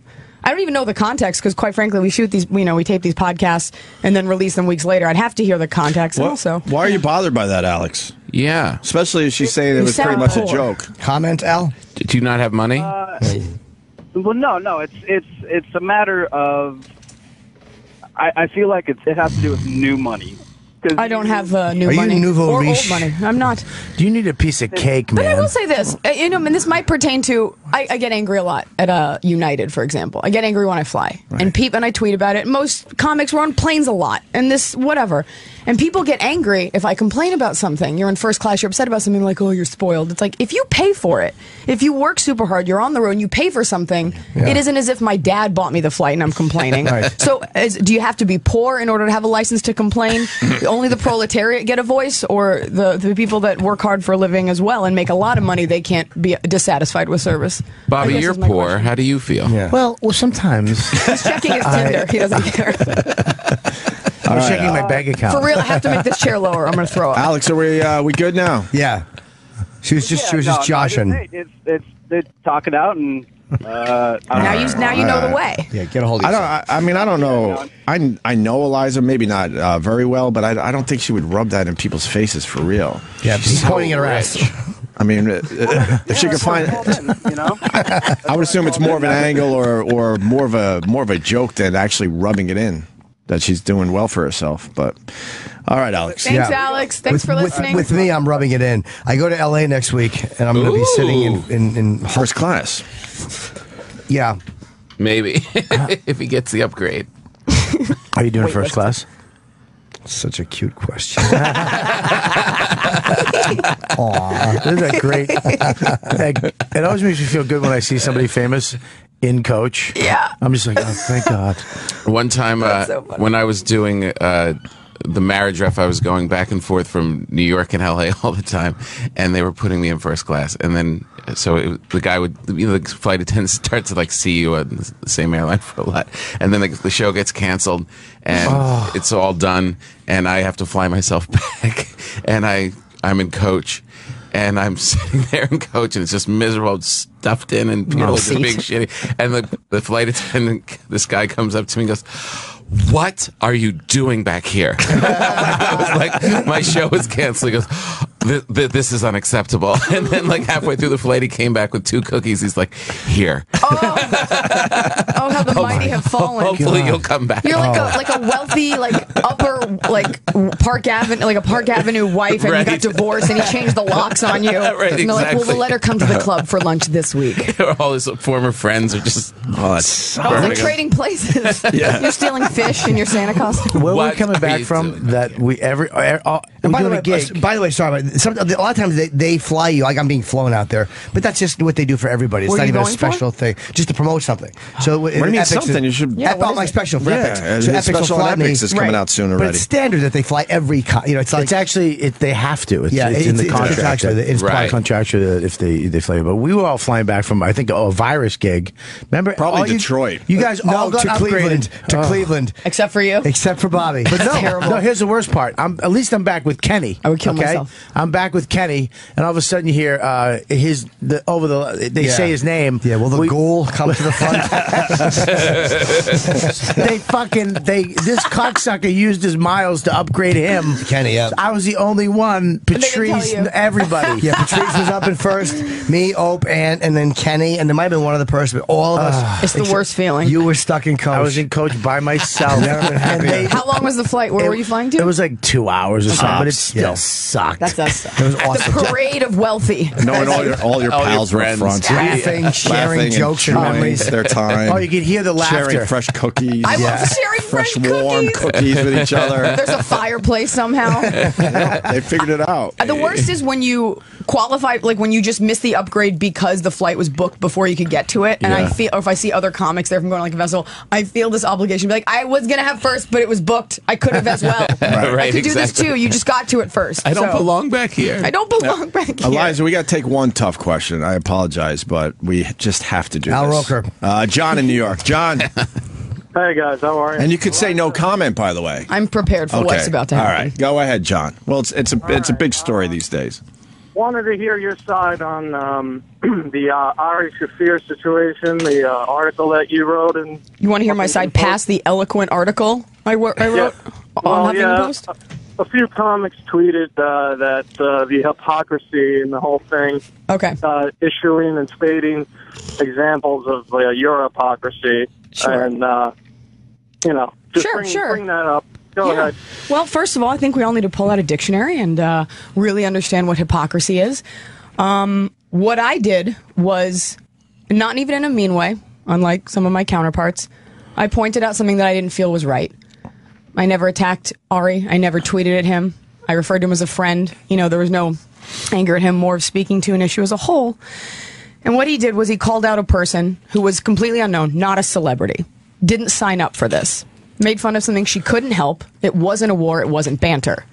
I don't even know the context because, quite frankly, we shoot these, we tape these podcasts and then release them weeks later. I'd have to hear the context also. Why are you bothered by that, Alex? Yeah. Especially if she's saying it was pretty sound much a poor. joke. Comment, Al? Do you not have money? Well, no, it's a matter of. I feel like it has to do with new money. I don't have new Are you money nouveau or riche? old money. I'm not. Do you need a piece of cake, But man? I will say this, and this might pertain to, I get angry a lot at United, for example. I get angry when I fly, and I tweet about it. Most comics were on planes a lot, and this, whatever. And people get angry if I complain about something. You're in first class, you're upset about something, like, oh, you're spoiled. It's like, if you pay for it, if you work super hard, you're on the road, and you pay for something, it isn't as if my dad bought me the flight and I'm complaining. So do you have to be poor in order to have a license to complain? Only the proletariat get a voice, or the people that work hard for a living as well and make a lot of money, they can't be dissatisfied with service? I Bobby, guess you're is my poor. question. How do you feel? Yeah. Well, sometimes. He's checking his Tinder. He doesn't care. I was checking my bank account. For real, I have to make this chair lower. I'm going to throw up. Alex, are we good now? Yeah. She was just No, joshing. It's talk it out and. Now you know the way. Yeah, get a hold of yourself. I don't know. I know Eliza, maybe not very well, but I don't think she would rub that in people's faces for real. Yeah, she's pointing at her ass. I mean, if she could find, I would assume it's more of an angle or more of a joke than actually rubbing it in. That she's doing well for herself. But all right, Alex. Thanks, Alex. Thanks for listening. With me, I'm rubbing it in. I go to L.A. next week, and I'm going to be sitting in First class. Yeah. Maybe. If he gets the upgrade. Are you doing first class? Such a cute question. Aw, isn't that great? It always makes me feel good when I see somebody famous in coach. Yeah. I'm just like, oh, thank God. One time so funny. when I was doing the marriage ref, I was going back and forth from New York and LA all the time, and they were putting me in first class. And then, the guy would, the flight attendant starts to see you on the same airline for a lot. And then the show gets canceled, and it's all done, and I have to fly myself back. And I'm in coach. And I'm sitting there in coach, and it's just miserable, stuffed in, and people are just being shitty. And the flight attendant, this guy comes up to me and goes, what are you doing back here? I was like, my show was canceled. He goes, this is unacceptable. And then like halfway through the flight, he came back with 2 cookies. He's like, here. Oh, how the mighty have fallen. Hopefully you'll come back. You're like a wealthy, like upper, like Park Avenue, like a Park Avenue wife, and you got divorced, and he changed the locks on you. Right, and they're like, well, we'll let her come to the club for lunch this week. All his former friends are just it's like trading places. Yeah. You're stealing fish in your Santa costume. Where What we're coming are back you from doing? that we every we're By doing the, a gig. way, by the way, sorry, but a lot of times they fly you. Like I'm being flown out there, but that's just what they do for everybody. It's What not are you even a going special thing, just to promote something. So what do you mean something? You should- Yeah, what is my it? special for Yeah, Epics. his So Epics will special fly on me. Epics is coming out soon But already. it's standard that they fly every. It's like It's actually they have to. It's, Yeah, it's in the it's contract. contractual. It's Right. contractual if they fly. But we were all flying back from I think a virus gig. Remember? Probably all Detroit. You guys all got to Cleveland. upgraded To Cleveland, Except for you. except for Bobby. But no, terrible. no. Here's the worst part. At least I'm back with Kenny. I would kill myself. I'm back with Kenny, and all of a sudden you hear they say his name. Yeah, will the ghoul come to the front? This cocksucker used his miles to upgrade him. Kenny, yeah. I was the only one. they didn't tell Patrice, you. everybody. Yeah, Patrice was up in first. Me, Ope, and then Kenny, and there might have been one other person, but all of us. It's the worst feeling. You were stuck in coach. I was in coach by myself. Never been And happier. How long was the flight? Where were you flying to? It was like 2 hours or something, but it still Yeah. sucked. That's us. It was awesome. The parade of wealthy. Knowing all your pals were up friends. front. Laughing, sharing Laughing, jokes and enjoying memories. their time. Oh, you could hear the Sharing laughter. fresh cookies. I love sharing fresh warm cookies with each other. There's a fireplace somehow. They figured it out. The worst is when you qualify, like when you just miss the upgrade because the flight was booked before you could get to it. And I Yeah. feel, or if I see other comics there from going to like a festival, I feel this obligation to be like, I was going to have first, but it was booked. I could have as well. I Right, could do this exactly. too. You just got to it first. I don't So, belong back here. I don't belong back here. Eliza, we got to take one tough question. I apologize, but we just have to do Al this. Roker. John in New York. John. Hey guys, how are you? And you could say no comment, by the way. I'm prepared for what's about to happen. All right. Go ahead, John. Well, it's a big story these days. Wanted to hear your side on the Ari Shafir situation, the article that you wrote. And You want to hear my side past the eloquent article I wrote on Huffington Post? A few comics tweeted that the hypocrisy in the whole thing, Okay. issuing and stating examples of your hypocrisy, Sure. and just bring that up. Go ahead. Well, first of all, I think we all need to pull out a dictionary and really understand what hypocrisy is. What I did was, not even in a mean way, unlike some of my counterparts, I pointed out something that I didn't feel was right. I never attacked Ari. I never tweeted at him. I referred to him as a friend. There was no anger at him, more of speaking to an issue as a whole. And what he did was he called out a person who was completely unknown, not a celebrity, didn't sign up for this, made fun of something she couldn't help. It wasn't a war. It wasn't banter.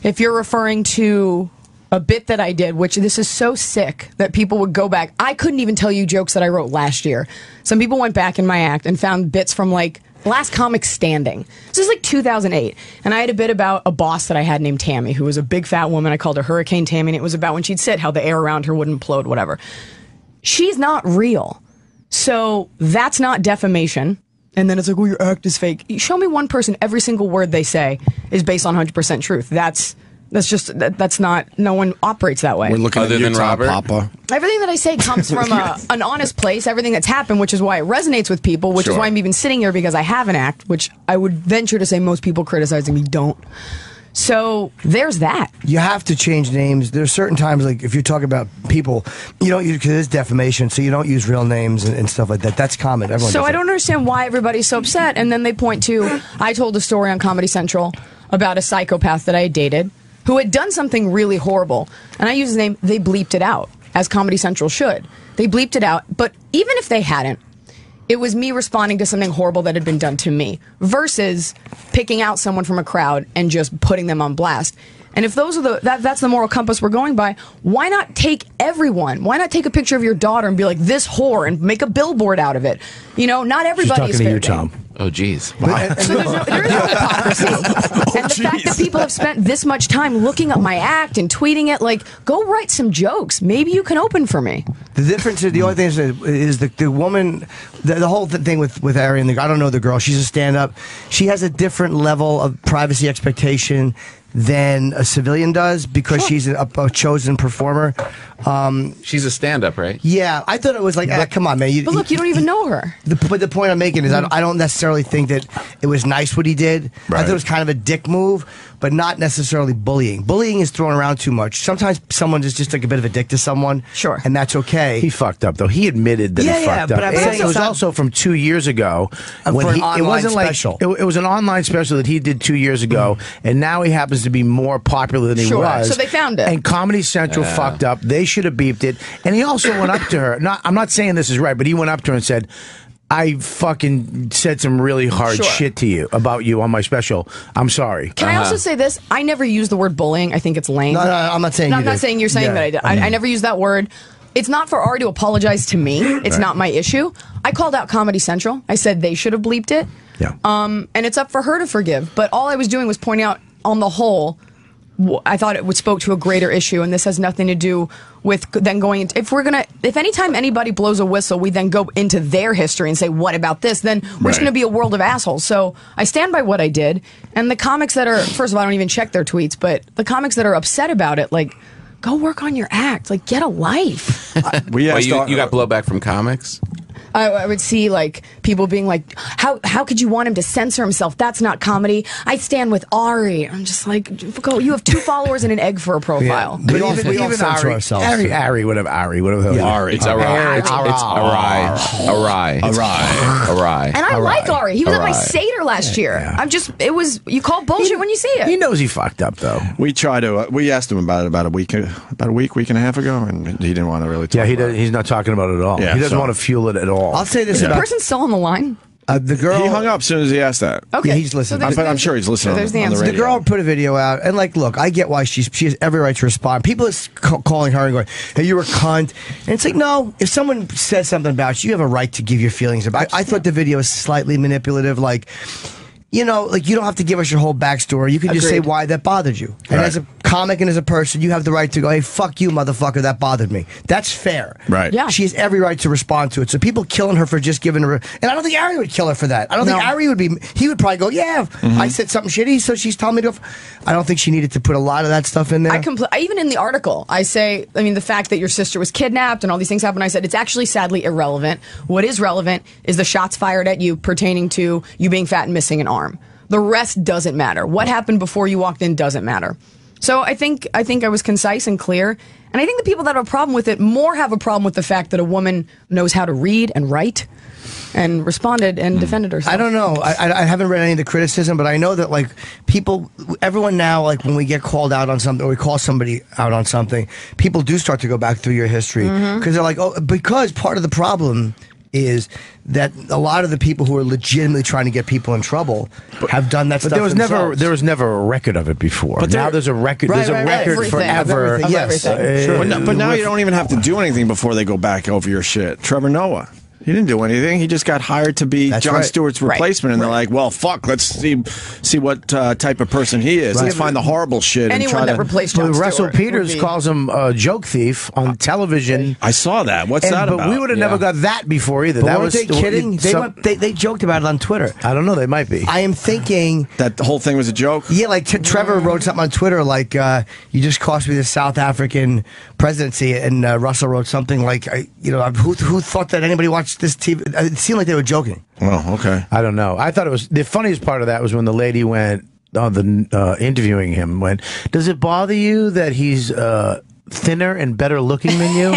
If you're referring to a bit that I did, which this is so sick that people would go back. I couldn't even tell you jokes that I wrote last year. Some people went back in my act and found bits from like Last Comic Standing. This is like 2008. And I had a bit about a boss that I had named Tammy, who was a big fat woman. I called her Hurricane Tammy, and it was about when she'd sit, how the air around her would implode, whatever. She's not real. So that's not defamation. And then it's like, well, your act is fake. Show me one person, every single word they say is based on 100% truth. That's not, no one operates that way. We're looking Other at you, than Tom Robert? Papa. Everything that I say comes from an honest place, everything that's happened, which is why it resonates with people, which is Sure. why I'm even sitting here, because I have an act, which I would venture to say most people criticizing me don't. So there's that. You have to change names. There's certain times, like if you're talking about people, you don't use, because it's defamation, so you don't use real names and stuff like that. That's common. Everyone So does I it. don't understand why everybody's so upset. And then they point to, I told a story on Comedy Central about a psychopath that I had dated who had done something really horrible. And I used his name, they bleeped it out, as Comedy Central should. They bleeped it out. But even if they hadn't, it was me responding to something horrible that had been done to me versus picking out someone from a crowd and just putting them on blast. And if those are that's the moral compass we're going by, why not take everyone? Why not take a picture of your daughter and be like, this whore, and make a billboard out of it? Not everybody is She's talking to fair you, game. Tom. Oh, geez. So there is no hypocrisy. And the fact that people have spent this much time looking up my act and tweeting it, like, go write some jokes. Maybe you can open for me. The difference is the only thing is the woman, the whole thing with Ari and I don't know the girl. She's a stand-up. She has a different level of privacy expectation than a civilian does because she's a chosen performer. She's a stand-up, right? Yeah, I thought it was like, come on, man. But look, you don't even know her. But the point I'm making is I don't necessarily think that it was nice what he did. Right. I thought it was kind of a dick move, but not necessarily bullying. Bullying is thrown around too much. Sometimes someone is just like a bit of a dick to someone. Sure. And that's okay. He fucked up, though. He admitted that he fucked up. But I'm And saying it was also from 2 years ago. For an online it wasn't special. Like, it was an online special that he did 2 years ago, and now he happens to be more popular than he was. So they found it. And Comedy Central fucked up. They should have beeped it. And he also went up to her. I'm not saying this is right, but he went up to her and said, I fucking said some really hard shit to you about you on my special. I'm sorry. Can I also say this? I never use the word bullying. I think it's lame. No, I'm not saying No, you I'm not did. saying you're saying that I did. I never use that word. It's not for Ari to apologize to me. It's not my issue. I called out Comedy Central. I said they should have bleeped it. Yeah. And it's up for her to forgive. But all I was doing was pointing out, on the whole, I thought it spoke to a greater issue, and this has nothing to do with then going into, if anytime anybody blows a whistle, we then go into their history and say, what about this? Then we're just going to be a world of assholes. So I stand by what I did. And the comics that are, first of all, I don't even check their tweets, but the comics that are upset about it, like, go work on your act. Like, get a life. You got blowback from comics? I would see like people being like, how could you want him to censor himself? That's not comedy. I stand with Ari. I'm just like, go. You have 2 followers and an egg for a profile. But we all censor ourselves. Ari, whatever. Ari. It's Ari. It's Ari. Ari. And I like Ari. He was at my Seder last year. Yeah. You call bullshit when you see it. He knows he fucked up, though. We tried to. We asked him about it about a week and a half ago, and he didn't want to really talk. Yeah, he's not talking about it at all. Yeah, he doesn't want to fuel it at all. I'll say this Is the about person still on the line? the girl. He hung up as soon as he asked that. Okay, yeah, he's listening. But I'm sure he's listening. So there's on the radio. The girl put a video out, and like, look, I get why she has every right to respond. People are calling her and going, "Hey, you're a cunt," and it's like, no. If someone says something about you, you have a right to give your feelings about. I thought the video was slightly manipulative, like. You know, like, you don't have to give us your whole backstory. You can just say why that bothered you. And as a comic and as a person, you have the right to go, hey, fuck you, motherfucker, that bothered me. That's fair. Right. Yeah. She has every right to respond to it. So people killing her for just giving her... And I don't think Ari would kill her for that. I don't think Ari would be... He would probably go, yeah, I said something shitty, so she's telling me to... I don't think she needed to put a lot of that stuff in there. Even in the article, I say, I mean, the fact that your sister was kidnapped and all these things happened, I said, it's actually sadly irrelevant. What is relevant is the shots fired at you pertaining to you being fat and missing an arm. The rest doesn't matter. What happened before you walked in doesn't matter. So I think I was concise and clear. And I think the people that have a problem with it more have a problem with the fact that a woman knows how to read and write and responded and defended herself. I don't know. I haven't read any of the criticism, but I know that, like, everyone now, like, when we get called out on something or we call somebody out on something, people do start to go back through your history because they're like, oh, because part of the problem is that a lot of the people who are legitimately trying to get people in trouble have done that stuff. But there was never a record of it before. But now there's a record. There's a record forever. Yes, Sure. But now you don't even have to do anything before they go back over your shit. Trevor Noah. He didn't do anything. He just got hired to be Jon Stewart's replacement, and they're like, "Well, fuck, let's see what type of person he is. Let's find the horrible shit." Anyone and try that replaced Jon Stewart. Russell Peters calls him a joke thief on television. I saw that. What's that about? But we would have never got that before either. But weren't they kidding? They joked about it on Twitter. I don't know. They might be. I am thinking that the whole thing was a joke. Yeah, like Trevor wrote something on Twitter like, "You just cost me the South African presidency," and Russell wrote something like, "Who thought that anybody watched this TV?" It seemed like they were joking. Oh, okay. I don't know. I thought it was the funniest part of that was when the lady went on the interviewing him. Went, does it bother you that he's thinner and better looking than you?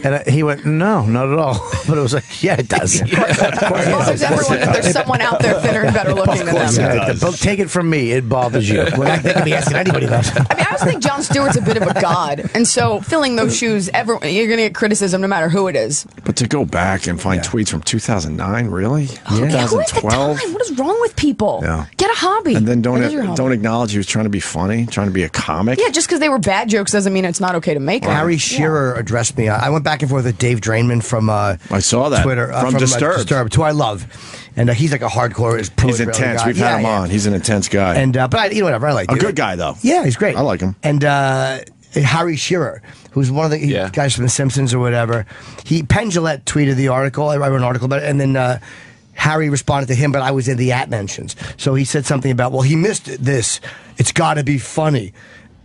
And he went, no, not at all. But it was like, yeah, it does. There's someone out there thinner and better looking than them. Take it from me, it bothers you. Well, they could be asking anybody that. I mean, I always think Jon Stewart's a bit of a god, and so filling those shoes, you're going to get criticism no matter who it is. But to go back and find tweets from 2009, really? Yeah. Who has the time? What is wrong with people? Yeah. Get a hobby. And then don't acknowledge he was trying to be funny, trying to be a comic. Yeah, just because they were bad jokes doesn't mean it's not okay to make them. Harry Shearer addressed me. I went back and forth with Dave Drainman from I saw that Twitter from Disturbed, who I love, and he's like a hardcore. He's intense. We've had him on. He's an intense guy. And but whatever. I like a good guy though. Yeah, he's great. I like him. And Harry Shearer, who's one of the guys from The Simpsons or whatever. Penn Jillette tweeted the article. I wrote an article about it, and then Harry responded to him, but I was in the mentions. So he said something about, well, he missed this. It's got to be funny.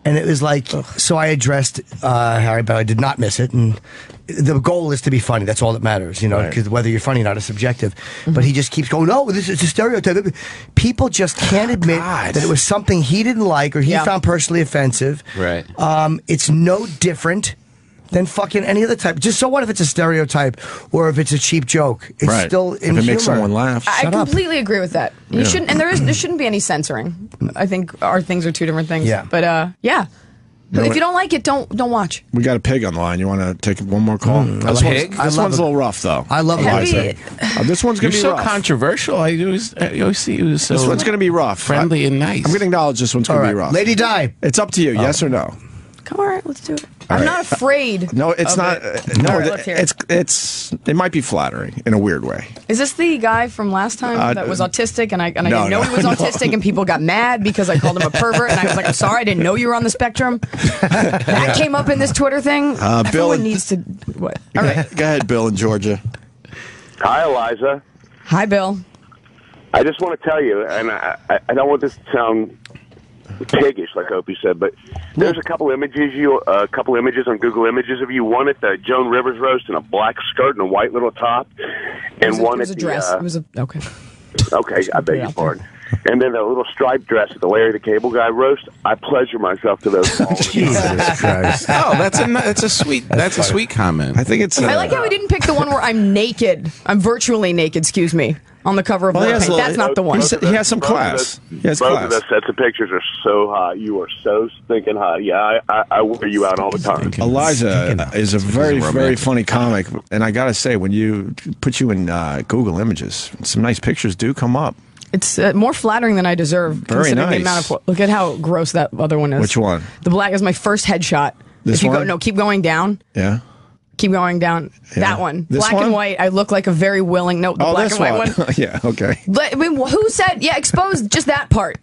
And it was like, so I addressed Harry, but I did not miss it. And the goal is to be funny. That's all that matters, because whether you're funny or not is subjective. But he just keeps going, no, this is a stereotype. People just can't admit that it was something he didn't like or he found personally offensive. Right. It's no different than fucking any other type. Just so what if it's a stereotype or if it's a cheap joke? It's still in humor. If it makes someone laugh. I completely agree with that. You shouldn't, and there shouldn't be any censoring. I think our things are two different things. Yeah. But if you don't like it, don't watch. We got a pig on the line. You want to take one more call? This one's a little rough, though. I love it. This one's going to be so rough. Controversial. You always see you so. This one's going to be rough. Friendly and nice. I'm going to acknowledge this one's going to be rough. Lady Di. It's up to you. Yes or no? Come on, let's do it. I'm not afraid. No, it's not. No, let's hear it. It might be flattering in a weird way. Is this the guy from last time that was autistic, and I didn't know he was autistic, and people got mad because I called him a pervert, and I was like, I'm sorry, I didn't know you were on the spectrum. That came up in this Twitter thing. Everyone needs to. What? All right, go ahead, Bill in Georgia. Hi, Iliza. Hi, Bill. I just want to tell you, and I don't want this to sound piggish, like Opie said, but there's a couple images on Google Images of you. One at the Joan Rivers roast in a black skirt and a white little top, and one at the dress. It was a okay. Okay, I beg your pardon. And then a little striped dress at the Larry the Cable Guy roast. I pleasure myself to those. Jesus Christ! Oh, that's a sweet comment. I think it's. I like how he didn't pick the one where I'm naked. I'm virtually naked. Excuse me. On the cover of Warpaint. That's not the one. He has some class. Both of those sets of pictures are so hot. You are so stinking hot. Yeah, I wear you out all the time. Iliza is a very, very funny comic. And I got to say, when you put you in Google Images, some nice pictures do come up. It's more flattering than I deserve. Very nice. The amount of, look at how gross that other one is. Which one? The black is my first headshot. This one? Keep going down. Yeah. Keep going down. Yeah. That one. This black one? and white. I look like a very willing. No, the black and white one. Yeah, okay. But, I mean, who said, expose just that part.